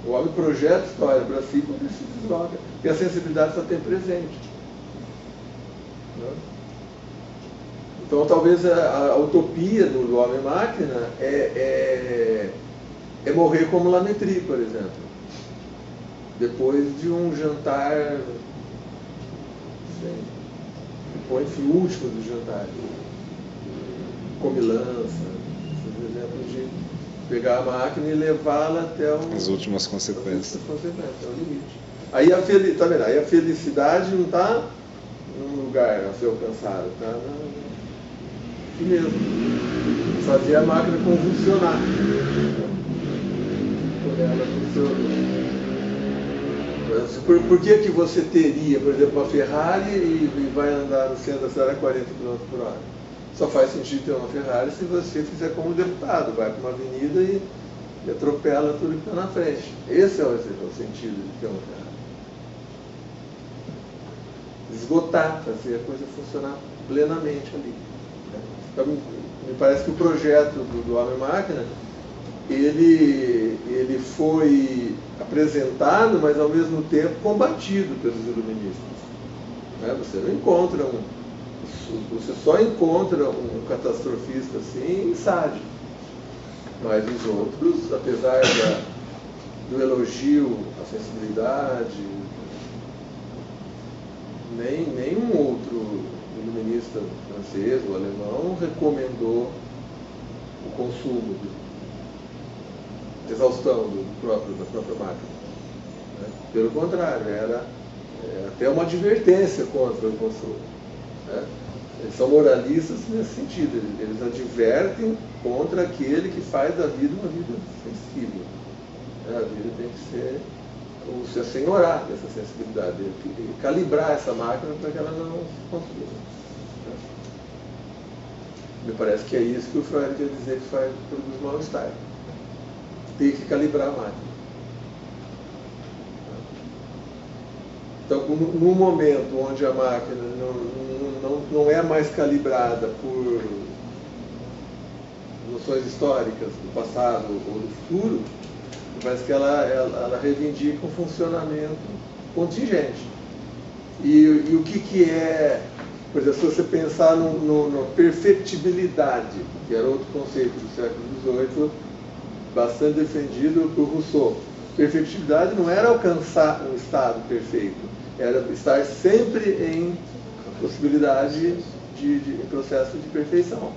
O homem projeta história para si quando ele se desloca. E a sensibilidade só tem presente. Então, talvez a utopia do homem-máquina é morrer como Lametrie, por exemplo. Depois de um jantar, enfim, o último dos jantares. Comilança, por exemplo, de pegar a máquina e levá-la até as últimas consequências. É o limite. Aí tá vendo? Aí a felicidade não está num lugar a ser alcançado, está aqui mesmo. Fazer a máquina convulsionar. Quando ela funciona. Por que você teria, por exemplo, uma Ferrari e vai andar no centro da cidade a 40 km por hora? Só faz sentido ter uma Ferrari se você fizer como deputado, vai para uma avenida e atropela tudo que está na frente. Esse é o sentido de ter uma Ferrari. Esgotar, fazer a coisa funcionar plenamente ali. Então, me parece que o projeto do Homem-Máquina, ele foi apresentado, mas ao mesmo tempo combatido pelos iluministas. Você não encontra você só encontra um catastrofista assim em Sade. Mas os outros, apesar do elogio à sensibilidade, nenhum outro iluminista francês ou alemão recomendou o consumo, a exaustão da própria máquina. Pelo contrário, era até uma advertência contra o consumo. Eles são moralistas nesse sentido, eles advertem contra aquele que faz da vida uma vida sensível. A vida tem que ser se assenhorar dessa sensibilidade, calibrar essa máquina para que ela não se consuma. Me parece que é isso que o Freud quer dizer que produz mal-estar. Tem que calibrar a máquina. Então, num momento onde a máquina não é mais calibrada por noções históricas do passado ou do futuro, parece que ela reivindica um funcionamento contingente. E o que é, por exemplo, se você pensar na perfectibilidade, que era outro conceito do século XVIII, bastante defendido por Rousseau. Perfectibilidade não era alcançar um estado perfeito, era estar sempre em possibilidade de processo de perfeição.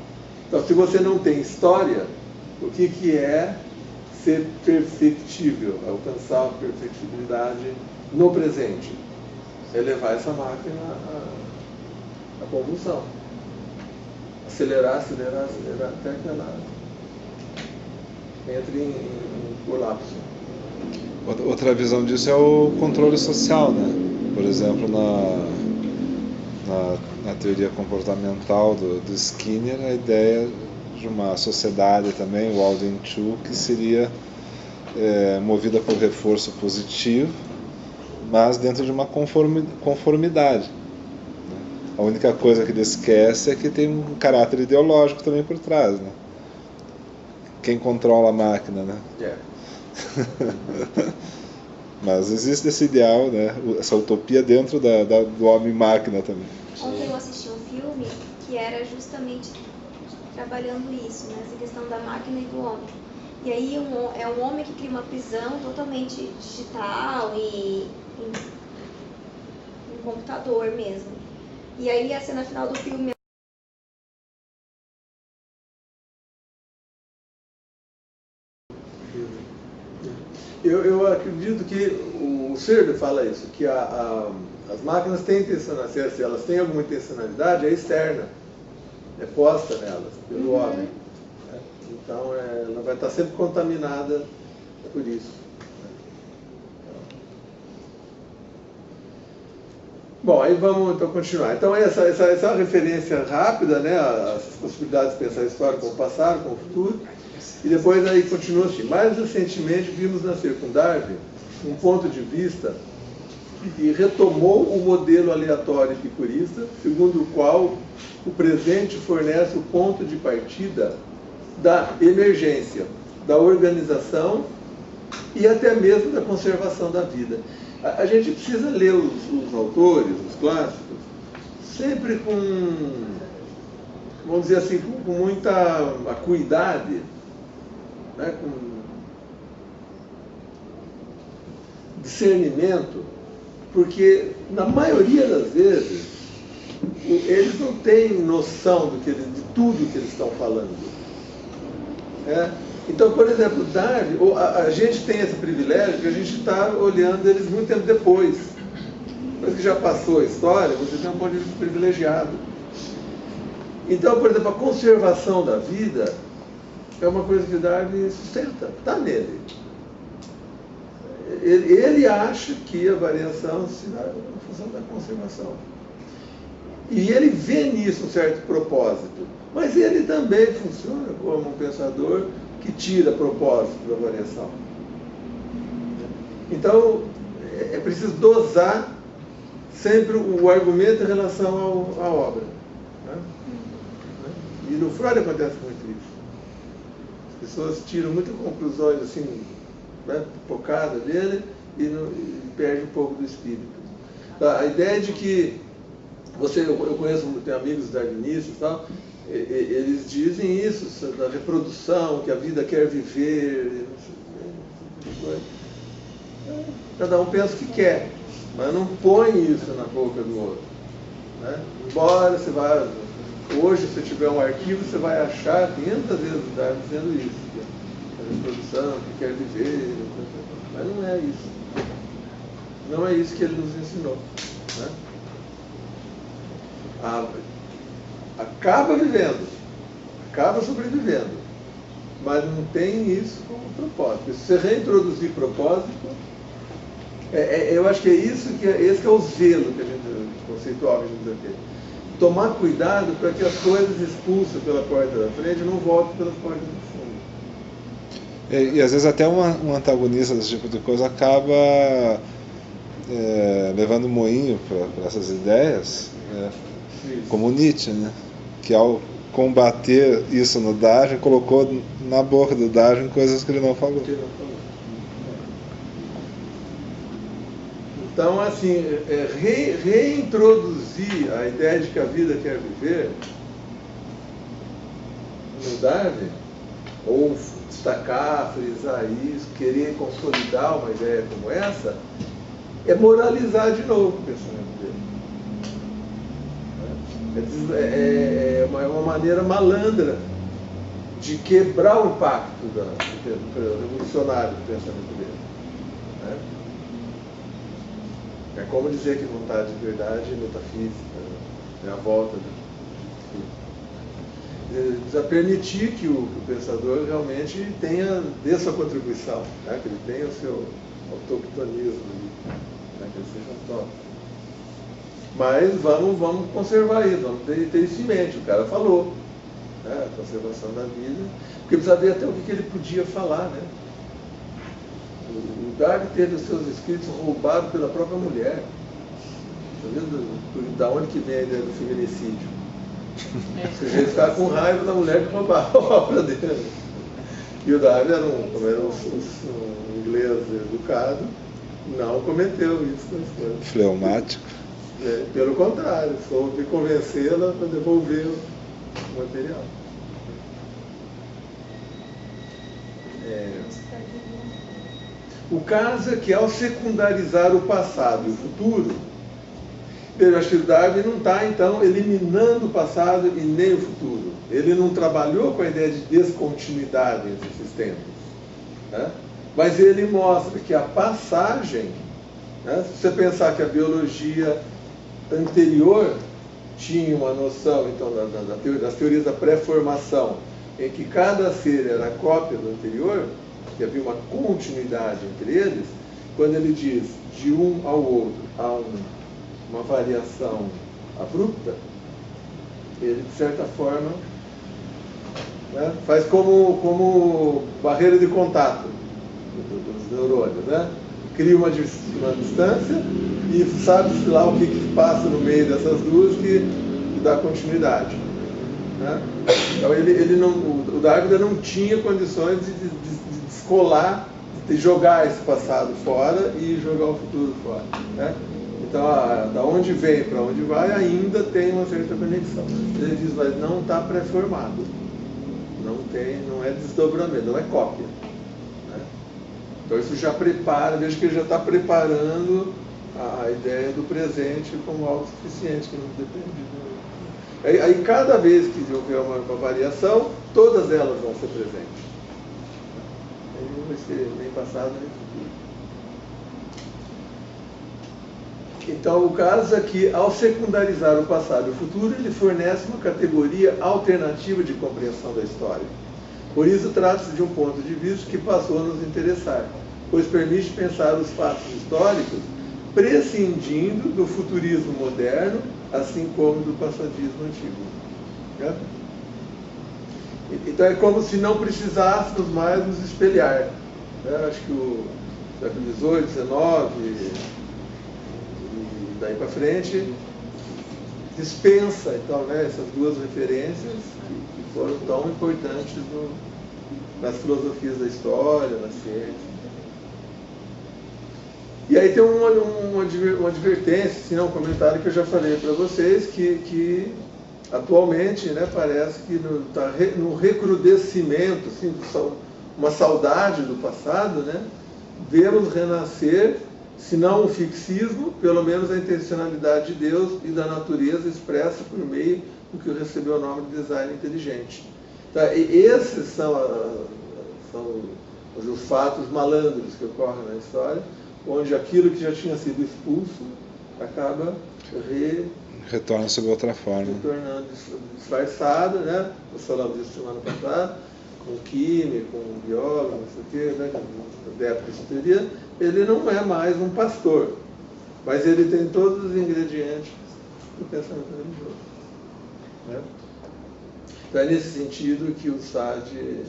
Então, se você não tem história, o que é ser perfectível, alcançar a perfectibilidade no presente? É levar essa máquina à convulsão. Acelerar, até que ela entre em colapso. Outra visão disso é o controle social, né? Por exemplo, na teoria comportamental do Skinner, a ideia de uma sociedade também, o Walden Two, que seria movida por reforço positivo, mas dentro de uma conformidade. A única coisa que ele esquece é que tem um caráter ideológico também por trás, né? Quem controla a máquina, né? Mas existe esse ideal, né? Essa utopia dentro do homem-máquina também. Ontem eu assisti um filme que era justamente trabalhando isso, né? Essa questão da máquina e do homem. E aí é um homem que cria uma prisão totalmente digital e em computador mesmo. E aí a cena final do filme Eu acredito que o Searle fala isso, que as máquinas têm intencionalidade, se elas têm alguma intencionalidade, é externa, é posta nelas, pelo homem. Né? Então, ela vai estar sempre contaminada por isso. Bom, aí vamos então continuar. Então, essa é uma referência rápida, né, às possibilidades de pensar a história com o passado, com o futuro. E depois aí continua assim. Mais recentemente vimos nascer com Darwin um ponto de vista que retomou o modelo aleatório epicurista, segundo o qual o presente fornece o ponto de partida da emergência, da organização e até mesmo da conservação da vida. A gente precisa ler os autores, os clássicos, sempre com, vamos dizer assim, com muita acuidade, né, com discernimento, porque na maioria das vezes eles não têm noção de tudo que eles estão falando. Então, por exemplo, Darwin, a gente tem esse privilégio que a gente está olhando eles muito tempo depois. Depois que já passou a história, você tem um ponto de vista privilegiado. Então, por exemplo, a conservação da vida é uma coisa que Darwin sustenta, está nele. Ele acha que a variação se dá em função da conservação. E ele vê nisso um certo propósito. Mas ele também funciona como um pensador que tira propósito da variação. Então, é preciso dosar sempre o argumento em relação à obra. Né? E no Freud acontece muito isso. As pessoas tiram muitas conclusões assim, né, pipocadas dele e perde um pouco do espírito. A ideia de que eu conheço, tenho amigos darwinistas e tal, eles dizem isso, da reprodução, que a vida quer viver, cada um pensa o que quer, mas não põe isso na boca do outro. Né? Embora você vá, hoje, se tiver um arquivo, você vai achar 500 vezes o Darwin dizendo isso, que a reprodução, que quer viver, mas não é isso. Não é isso que ele nos ensinou. Né? Acaba vivendo, acaba sobrevivendo, mas não tem isso como propósito. Se você reintroduzir propósito, eu acho que esse que é o zelo que a gente, conceitual que a gente deve ter. Tomar cuidado para que as coisas expulsas pela porta da frente não voltem pelas portas do fundo. E às vezes até um antagonista desse tipo de coisa acaba levando moinho para essas ideias, como Nietzsche, né? Que ao combater isso no Darwin, colocou na boca do Darwin coisas que ele não falou. Então, assim, reintroduzir a ideia de que a vida quer viver no Darwin, ou destacar, frisar isso, querer consolidar uma ideia como essa, é moralizar de novo o pensamento dele. É uma maneira malandra de quebrar o impacto do revolucionário do pensamento dele. Né? É como dizer que vontade de verdade é metafísica, é a volta precisa permitir que o pensador realmente dê sua contribuição, né? Que ele tenha o seu autoctonismo, né? Que ele seja autóctono. Mas vamos conservar isso, vamos ter isso em mente. O cara falou, né? A conservação da vida, porque precisa ver até o que ele podia falar, né? O Darwin teve os seus escritos roubados pela própria mulher. Está vendo da onde que vem a ideia do feminicídio? O sujeito ficava com raiva da mulher que roubava a obra dele. E o Darwin, como era um inglês educado, não cometeu isso com as coisas. Fleumático. Pelo contrário, soube convencê-la para devolver o material. O caso é que, ao secundarizar o passado e o futuro, eu acho que o Darwin não está, então, eliminando o passado e nem o futuro. Ele não trabalhou com a ideia de descontinuidade entre esses tempos. Né? Mas ele mostra que a passagem, né, se você pensar que a biologia anterior tinha uma noção, então, das teorias da pré-formação, em que cada ser era cópia do anterior, que havia uma continuidade entre eles, quando ele diz de um ao outro há uma variação abrupta, ele, de certa forma, né, faz como barreira de contato dos neurônios, né? Cria uma distância e sabe-se lá o que passa no meio dessas duas que dá continuidade. Né? Então o Darwin ainda não tinha condições de descolar, de jogar esse passado fora e jogar o futuro fora. Né? Então, da onde vem para onde vai, ainda tem uma certa conexão. Ele diz, mas não está pré-formado. Não é desdobramento, não é cópia. Né? Então, isso já prepara, veja que ele já está preparando a ideia do presente como algo suficiente, que não depende do... Aí, cada vez que houver uma variação, todas elas vão ser presentes. Aí não vai ser nem passado nem futuro. Então, o caso é que, ao secundarizar o passado e o futuro, ele fornece uma categoria alternativa de compreensão da história. Por isso, trata-se de um ponto de vista que passou a nos interessar, pois permite pensar os fatos históricos prescindindo do futurismo moderno, assim como do passadismo antigo. Né? Então, é como se não precisássemos mais nos espelhar. Né? Acho que o século XVIII, XIX... daí para frente, dispensa, então, né, essas duas referências que foram tão importantes nas filosofias da história, na ciência. E aí tem uma advertência, assim, um comentário que eu já falei para vocês, que atualmente, né, parece que está no recrudescimento, assim, uma saudade do passado, né, vemos renascer, se não o fixismo, pelo menos a intencionalidade de Deus e da natureza expressa por meio do que recebeu o nome de design inteligente. Então, esses são os fatos malandros que ocorrem na história, onde aquilo que já tinha sido expulso acaba retorna sob outra forma. Retornando disfarçado, né? Nós falamos disso semana passada, com químico, com biólogo, não sei o quê, né? Adepto dessa teoria, ele não é mais um pastor, mas ele tem todos os ingredientes do pensamento religioso. Né? Então é nesse sentido que o Sade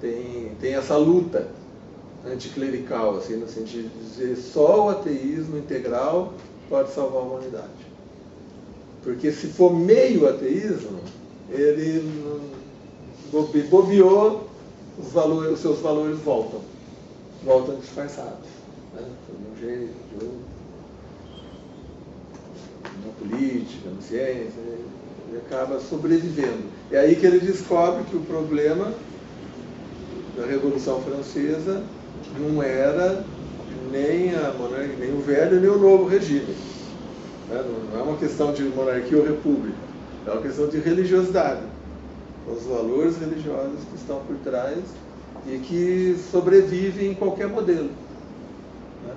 tem essa luta anticlerical, assim, no sentido de dizer só o ateísmo integral pode salvar a humanidade. Porque se for meio ateísmo, ele bobeou, os seus valores voltam disfarçados. né? De um jeito, de outro. Na política, na ciência, ele acaba sobrevivendo. É aí que ele descobre que o problema da Revolução Francesa não era nem a monarquia, nem o velho nem o novo regime. Né? Não é uma questão de monarquia ou república, é uma questão de religiosidade. Os valores religiosos que estão por trás e que sobrevivem em qualquer modelo. Né?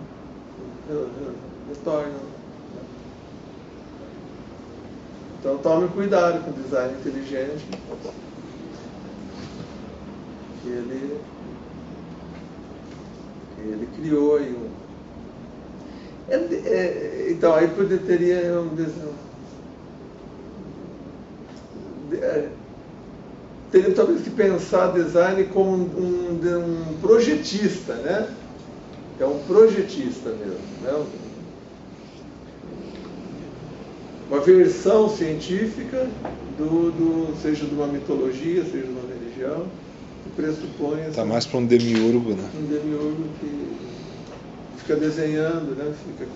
Retornam. Então tome cuidado com o design inteligente que ele criou aí então aí teria teria talvez que pensar design como um projetista, né? É um projetista mesmo, né? Uma versão científica seja de uma mitologia, seja de uma religião, que pressupõe... Está mais para um demiurgo, né? Um demiurgo que fica desenhando, né? Fica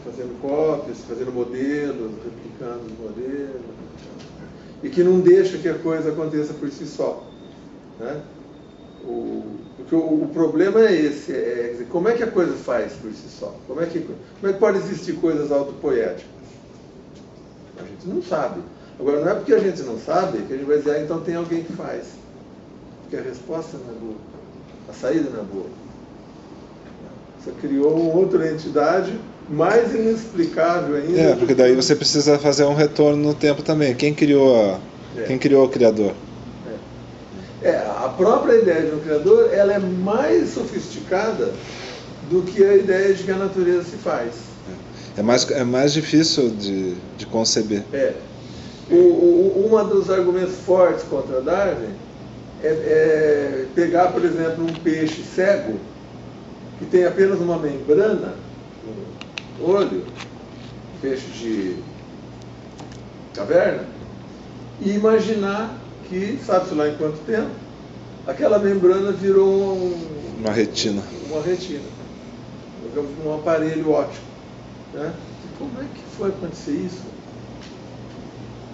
fazendo cópias, fazendo modelos, replicando os modelos, e que não deixa que a coisa aconteça por si só. Né? Porque o problema é esse, quer dizer, como é que a coisa faz por si só? Como é que pode existir coisas autopoéticas? A gente não sabe. Agora, não é porque a gente não sabe que a gente vai dizer, então tem alguém que faz. Porque a resposta não é boa. A saída não é boa. Você criou uma outra entidade mais inexplicável ainda. Porque daí você precisa fazer um retorno no tempo também. Quem criou o Criador? A própria ideia de um Criador, ela é mais sofisticada do que a ideia de que a natureza se faz. É mais difícil de conceber. Um dos argumentos fortes contra Darwin é pegar, por exemplo, um peixe cego que tem apenas uma membrana no olho, peixe de caverna, e imaginar que, sabe-se lá em quanto tempo, aquela membrana virou uma retina. Um aparelho óptico. Né? Como é que foi acontecer isso?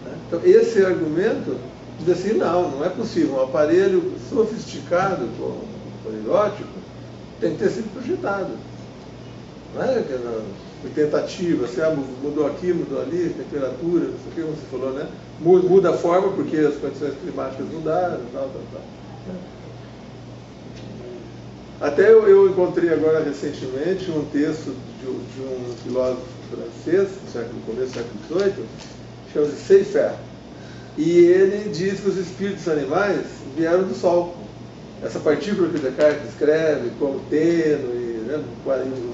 Né? Então, esse argumento diz assim, não é possível. Um aparelho sofisticado, como um aparelho óptico, tem que ter sido projetado. Não é por tentativa, você mudou aqui, mudou ali, temperatura, não sei o que, como você falou, né? Muda a forma porque as condições climáticas mudaram, tal. Até eu encontrei agora recentemente um texto de um filósofo francês, do começo do século XVIII, chama-se Seyfert. E ele diz que os espíritos animais vieram do Sol. Essa partícula que o Descartes descreve como tênue, né, o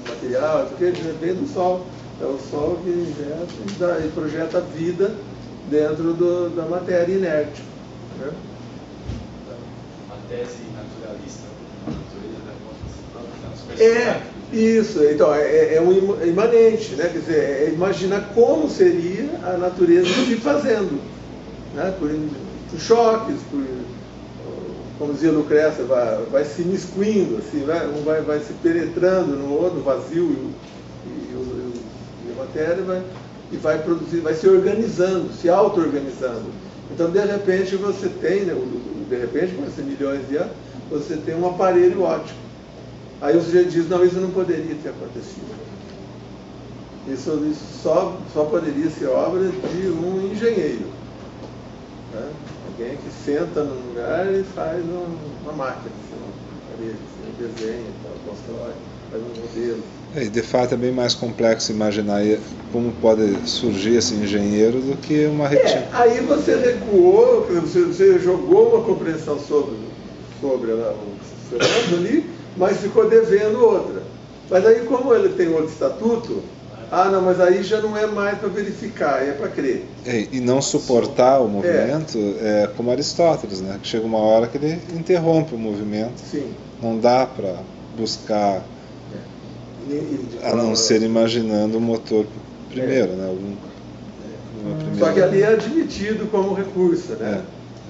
material, isso aqui vem do Sol. É o Sol que injeta e projeta a vida dentro da matéria inerte. Né? A tese naturalista da natureza da consciência. Isso, então é um imanente, né? Quer dizer, é imaginar como seria a natureza se fazendo, né? Por choques, como dizia Lucrécia, vai se miscuindo, assim, vai se penetrando no outro, no vazio e a matéria e vai produzir, vai se organizando, se auto-organizando. Então, de repente, você tem, né, de repente, com esses milhões de anos, você tem um aparelho óptico. Aí o sujeito diz, não, isso não poderia ter acontecido. Isso só poderia ser obra de um engenheiro. Né? Alguém que senta num lugar e faz uma máquina, assim, desenha, constrói, faz um modelo. E de fato é bem mais complexo imaginar como pode surgir esse engenheiro do que uma retina. Aí você recuou, você jogou uma compreensão sobre os fenômenos ali, mas ficou devendo outra. Mas aí, como ele tem outro estatuto, mas aí já não é mais para verificar, é para crer. E não suportar o movimento é como Aristóteles, né? Que chega uma hora que ele interrompe o movimento. Sim. Não dá para buscar, a não ser imaginando o motor primeiro, né? Só que ali é admitido como recurso, né?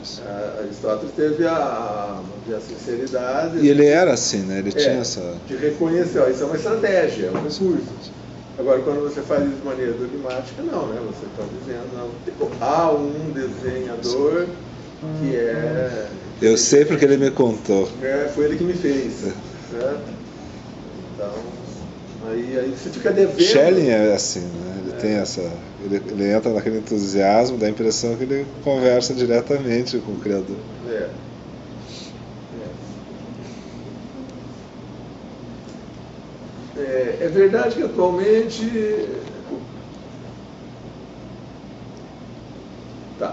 Isso. Aristóteles teve a sinceridade. E ele era assim, né? Ele tinha essa... De reconhecer, ó, isso é uma estratégia, é um recurso. Agora, quando você faz isso de maneira dogmática, não, né? Você está dizendo, não, há um desenhador que é... Eu sei porque ele me contou. Foi ele que me fez, certo? Então, aí você fica devendo... Schelling é assim, né? Ele tem essa... Ele entra naquele entusiasmo, dá a impressão que ele conversa diretamente com o Criador. É verdade que atualmente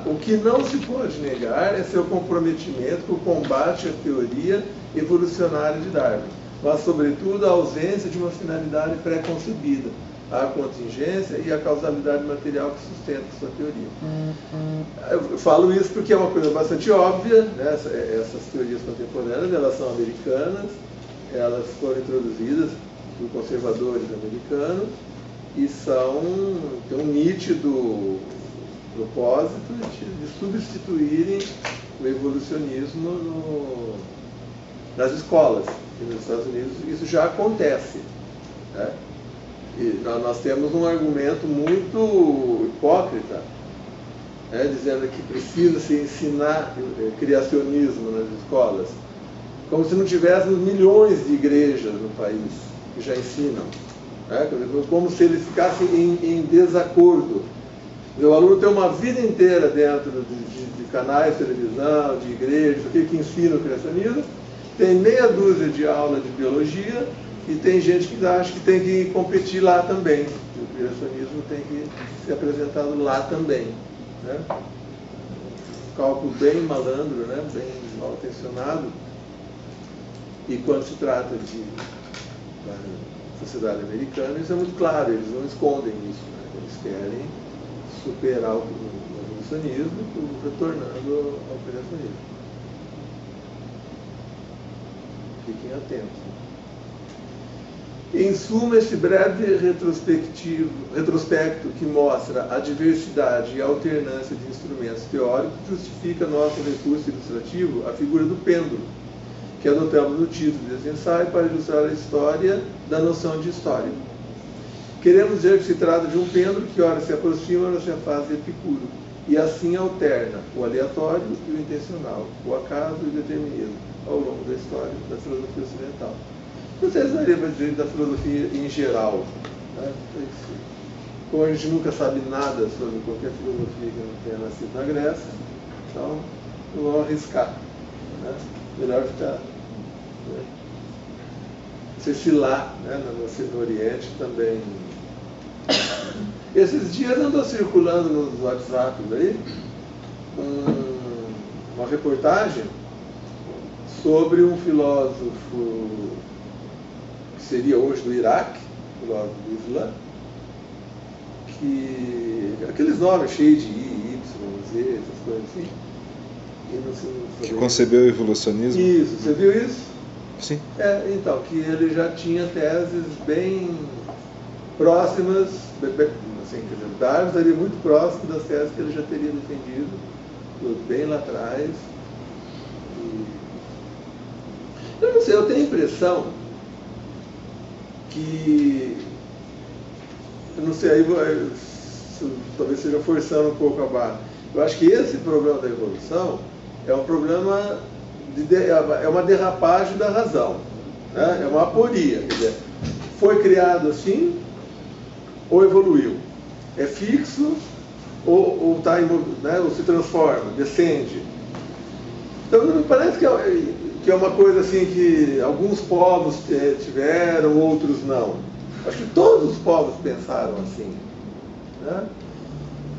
o que não se pode negar é seu comprometimento com o combate à teoria evolucionária de Darwin, mas sobretudo a ausência de uma finalidade pré-concebida, a contingência e a causalidade material que sustenta sua teoria. Eu falo isso porque é uma coisa bastante óbvia, né? Essas teorias contemporâneas, elas são americanas, elas foram introduzidas por conservadores americanos e tem um nítido propósito de substituírem o evolucionismo nas escolas. E nos Estados Unidos isso já acontece, né? E nós temos um argumento muito hipócrita, né, dizendo que precisa se ensinar criacionismo nas escolas, como se não tivéssemos milhões de igrejas no país que já ensinam, né? Como se eles ficassem em desacordo. O aluno tem uma vida inteira dentro de canais de televisão, de igrejas, que ensinam o criacionismo, tem meia dúzia de aulas de biologia e tem gente que acha que tem que competir lá também. O criacionismo tem que ser apresentado lá também, né? Um cálculo bem malandro, né? Bem mal intencionado. E quando se trata da sociedade americana, isso é muito claro, eles não escondem isso, né? Eles querem superar o evolucionismo, retornando ao criacionismo. Fiquem atentos. Em suma, esse breve retrospecto que mostra a diversidade e a alternância de instrumentos teóricos justifica nosso recurso ilustrativo à figura do pêndulo, que adotamos no título desse ensaio para ilustrar a história da noção de história. Queremos dizer que se trata de um pêndulo que ora se aproxima, ora se afasta de Epicuro, e assim alterna o aleatório e o intencional, o acaso e o determinismo, ao longo da história da filosofia ocidental. Não sei se daria para dizer da filosofia em geral, né? Como a gente nunca sabe nada sobre qualquer filosofia que não tenha nascido na Grécia, então não vamos arriscar, né? Melhor ficar, né? Não sei se lá, né, no Oriente também. Esses dias andou circulando nos WhatsApps aí uma reportagem sobre um filósofo que seria hoje do Iraque, filósofo do Islã, que aqueles nomes cheios de I, Y, Z, essas coisas assim. Que concebeu o evolucionismo? Isso, você viu isso? Sim. Então, que ele já tinha teses bem próximas, assim, quer dizer, Darwin estaria muito próximo das teses que ele já teria defendido bem lá atrás. Eu não sei, eu tenho a impressão que, eu não sei, aí talvez seja forçando um pouco a barra. Eu acho que esse problema da evolução é um problema, é uma derrapagem da razão, né? É uma aporia, quer dizer, foi criado assim ou evoluiu, é fixo ou tá, né, ou se transforma, descende. Então me parece que é uma coisa assim que alguns povos tiveram, outros não. Acho que todos os povos pensaram assim, né?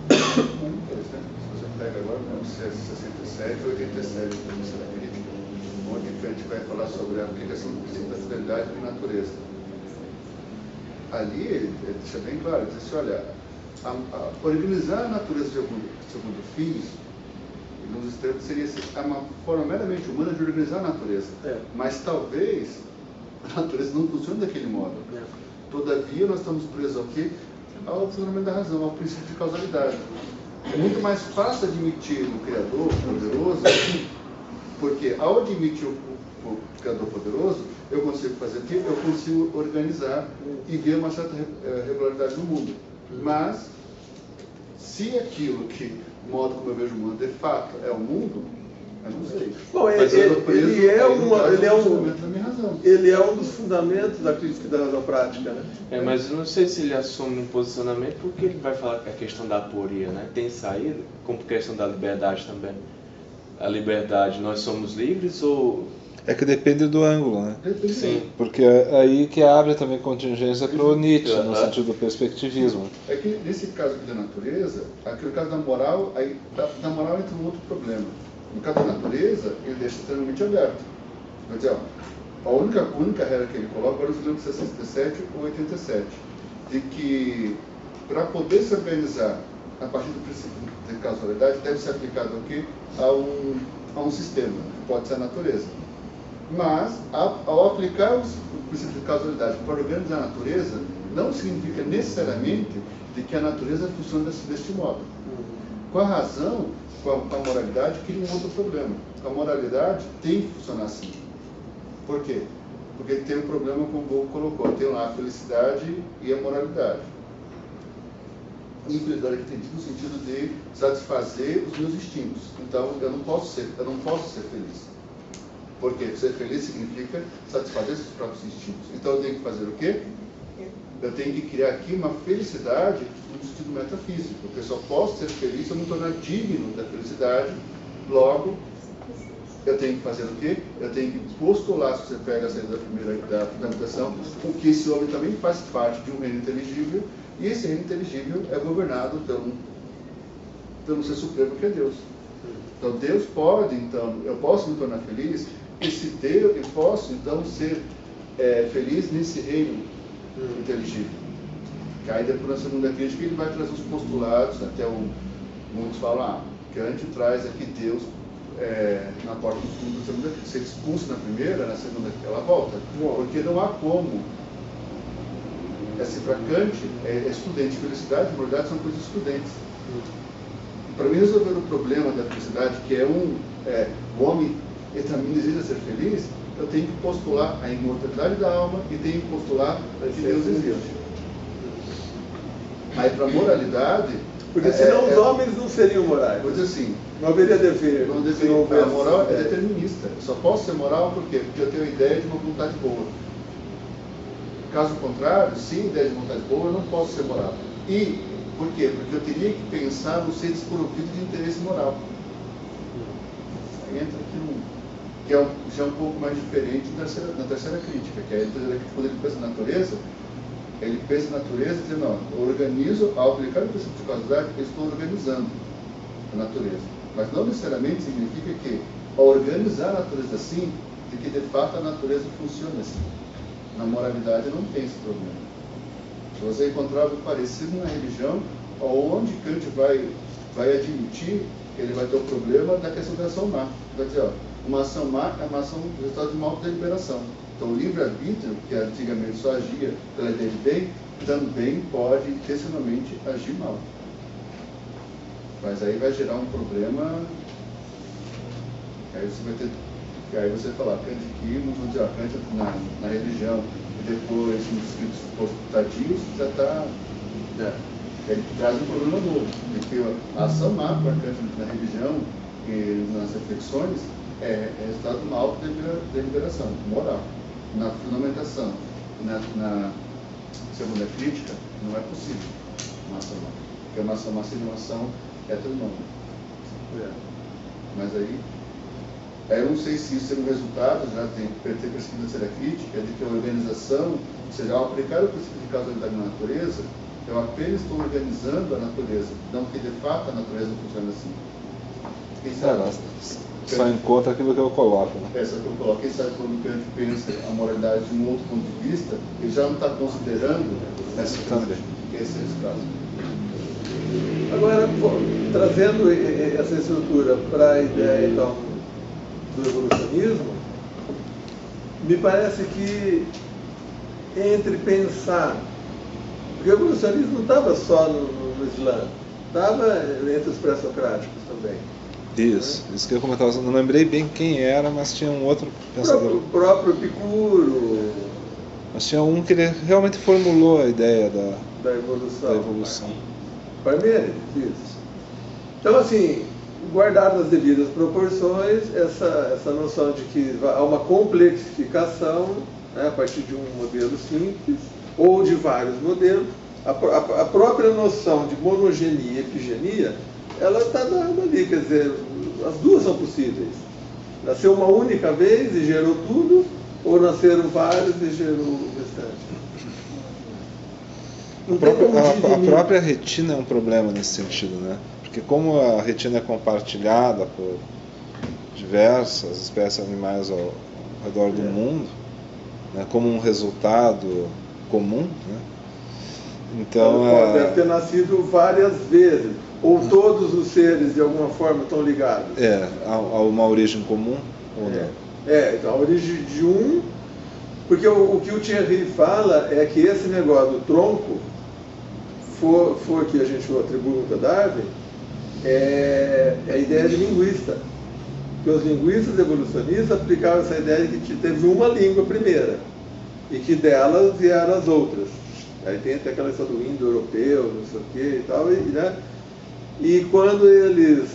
Você pega agora o 67 e 87 da missa da crítica, onde a gente vai falar sobre a aplicação do princípio da fidelidade na natureza. Ali ele deixa bem claro, diz assim, olha, organizar a natureza segundo fins, nos extremos seria uma forma meramente humana de organizar a natureza. Mas talvez a natureza não funcione daquele modo. Todavia nós estamos presos aqui ao funcionamento da razão, ao princípio de causalidade. É muito mais fácil admitir um Criador poderoso Todo-Poderoso, porque ao admitir o Criador Poderoso, eu consigo fazer o quê? Eu consigo organizar e ver uma certa regularidade no mundo. Mas, se aquilo que, o modo como eu vejo o mundo, de fato, é o mundo, eu não sei. Bom, ele é um dos fundamentos da crítica da razão prática, né? Mas eu não sei se ele assume um posicionamento, porque ele vai falar que a questão da aporia, né, tem saída, como questão da liberdade também. A liberdade, nós somos livres ou... É que depende do ângulo, né? Sim. Porque é aí que abre também contingência para o Nietzsche, no sentido do perspectivismo. É que nesse caso aqui da natureza, aquele caso da moral, aí da moral entra um outro problema. No caso da natureza, ele deixa extremamente aberto. Quer dizer, ó, a única regra que ele coloca, agora eu lembro 67 ou 87, de que para poder se organizar a partir do princípio de causalidade, deve ser aplicado aqui a um sistema, que pode ser a natureza. Mas, ao aplicar o princípio de causalidade para organizar a natureza, não significa necessariamente de que a natureza funciona deste modo. Com a razão, com a moralidade, cria um outro problema. A moralidade tem que funcionar assim. Por quê? Porque tem um problema, como o Bogo colocou, tem lá a felicidade e a moralidade. Infelicidade aqui tem no sentido de satisfazer os meus instintos. Então, eu não posso ser feliz. Porque ser feliz significa satisfazer seus próprios instintos. Então eu tenho que fazer o quê? Eu tenho que criar aqui uma felicidade no sentido metafísico. Porque eu só posso ser feliz se eu me tornar digno da felicidade. Logo, eu tenho que fazer o quê? Eu tenho que postular, se você pega a saída da primeira da fundamentação, o que esse homem também faz parte de um reino inteligível, e esse reino inteligível é governado pelo ser supremo que é Deus. Então Deus pode, eu posso me tornar feliz, e se Deus, eu posso então ser feliz nesse reino inteligível. Que aí depois na segunda crítica ele vai trazer os postulados, até muitos falam, Kant traz aqui Deus na porta do fundo da segunda crítica. Se ele expulsa na primeira, na segunda ela volta. Porque não há como. Assim, para Kant, estudante, felicidade e moralidade são coisas excludentes. Para mim resolver o problema da felicidade, que é o homem ele também deseja ser feliz, eu tenho que postular a imortalidade da alma e tenho que postular que Deus existe. Aí para a moralidade... Porque senão os homens não seriam morais. Pois assim... Não haveria dever. Não deveria. A moral é determinista. Eu só posso ser moral por quê? Porque eu tenho a ideia de uma vontade boa. Caso contrário, sem ideia de vontade boa, eu não posso ser moral. E por quê? Porque eu teria que pensar no ser desprovido de interesse moral. Aí entra aqui que já é um pouco mais diferente na terceira crítica, que é a terceira crítica, quando ele pensa na natureza, dizendo, não, eu organizo, ao aplicar o princípio de causalidade, eu estou organizando a natureza. Mas não necessariamente significa que, ao organizar a natureza assim, de que de fato a natureza funciona assim. Na moralidade não tem esse problema. Se você encontrar algo parecido na religião, onde Kant vai admitir que ele vai ter o problema da questão da ação má. Vai dizer, uma ação má é uma ação resultado de uma autodeliberação. Então o livre-arbítrio, que antigamente só agia pela ideia de bem, também pode intencionalmente agir mal. Mas aí vai gerar um problema, aí você vai ter, aí você vai falar, Kant aqui, vamos dizer, Kant na religião, e depois nos escritos postultativos, já está, ele traz um problema novo, porque a ação má para Kant na religião e nas reflexões é resultado de uma autodeliberação moral. Na fundamentação, na segunda crítica, não é possível uma ação má, porque uma ação má seria uma ação heteronômica. Mas aí eu não sei se isso é um resultado, já tem percebido na terceira crítica, de que a organização, ou seja, ao aplicar o princípio de causalidade na natureza, eu apenas estou organizando a natureza, não que de fato a natureza funciona assim. Quem sabe? Só encontra aquilo que eu coloco. Né? Só que eu coloco. Quem sabe quando o Kant pensa a moralidade de um outro ponto de vista, ele já não está considerando essa também. Esse é esse caso. Agora, trazendo essa estrutura para a ideia, então, do evolucionismo, me parece que entre pensar, porque o evolucionismo não estava só no Islã, estava entre os pré-socráticos também. Isso que eu comentava, não lembrei bem quem era, mas tinha um outro O pensador. próprio Epicuro, Mas tinha um que ele realmente formulou a ideia da evolução. da evolução. Parmênides, isso. Então, assim, guardado as devidas proporções, essa noção de que há uma complexificação, né, a partir de um modelo simples, ou de vários modelos, a própria noção de monogenia e epigenia, ela está dada ali, quer dizer, as duas são possíveis. Nasceu uma única vez e gerou tudo, ou nasceram vários e gerou o restante. Não tem como A própria retina é um problema nesse sentido, né? Porque como a retina é compartilhada por diversas espécies animais ao redor do mundo, né, como um resultado comum, né? Então deve ter nascido várias vezes, ou todos os seres de alguma forma estão ligados. Há uma origem comum ou não? Então a origem de um, porque o que o Thierry fala é que esse negócio do tronco foi que a gente atribui para Darwin, é a ideia de linguista. Porque os linguistas evolucionistas aplicavam essa ideia de que teve uma língua primeira e que delas vieram as outras. Aí tem até aquela história do indo-europeu, não sei o que e tal, né? E quando eles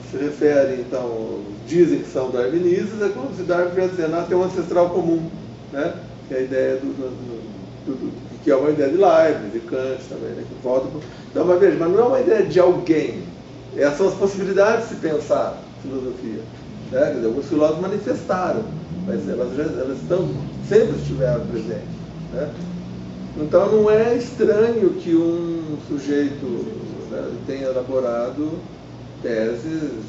se referem, então, dizem que são darwinistas, é como se Darwin estivesse dizendo, tem um ancestral comum, né? Que é a ideia que é uma ideia de Leibniz, de Kant também, né? Que volta pro... Então, mas veja, mas não é uma ideia de alguém. Essas são as possibilidades de se pensar filosofia. Né? Quer dizer, alguns filósofos manifestaram, mas elas sempre estiveram presentes. Né? Então não é estranho que um sujeito, né, tenha elaborado teses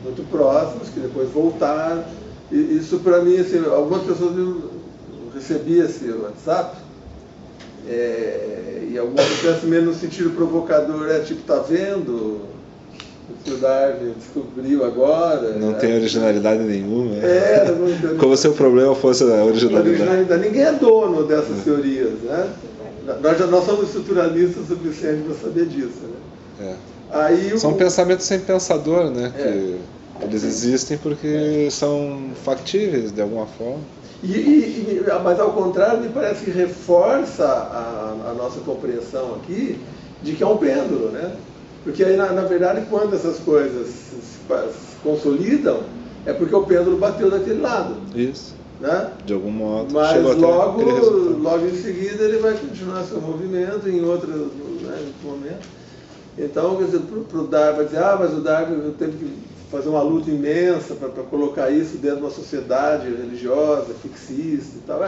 muito próximas, que depois voltaram. E isso para mim, assim, algumas pessoas recebiam esse WhatsApp, e algumas pensam meio no sentido provocador, tipo, tá vendo o que o Darwin descobriu agora? Não tem originalidade nenhuma. Não, como se o problema fosse a originalidade. Ninguém é dono dessas teorias, né? Nós somos estruturalistas o suficiente para saber disso, né? São pensamentos sem pensador, né? Que eles existem porque são factíveis de alguma forma. Mas ao contrário, me parece que reforça a nossa compreensão aqui de que é um pêndulo, né? Porque aí, na verdade, quando essas coisas se consolidam, é porque o pêndulo bateu daquele lado. Isso. Né? De algum modo. Mas logo em seguida ele vai continuar seu movimento em outro momento. Então, quer dizer, para o Darwin, vai dizer, mas o Darwin teve que fazer uma luta imensa para colocar isso dentro de uma sociedade religiosa, fixista e tal.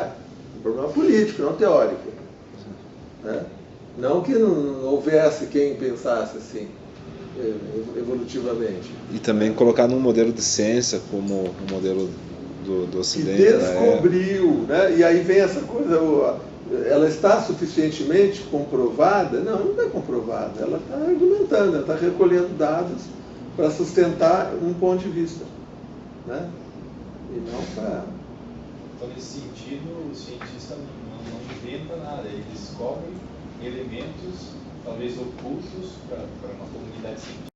Um problema político, não teórico. Né? Não que não houvesse quem pensasse assim, evolutivamente. E também colocar num modelo de ciência como o modelo do Ocidente. Que descobriu, né? E aí vem essa coisa, ela está suficientemente comprovada? Não é comprovada, ela está argumentando, ela está recolhendo dados para sustentar um ponto de vista. Né? E não para... Então, nesse sentido, o cientista não inventa nada, ele descobre elementos, talvez ocultos, para uma comunidade científica.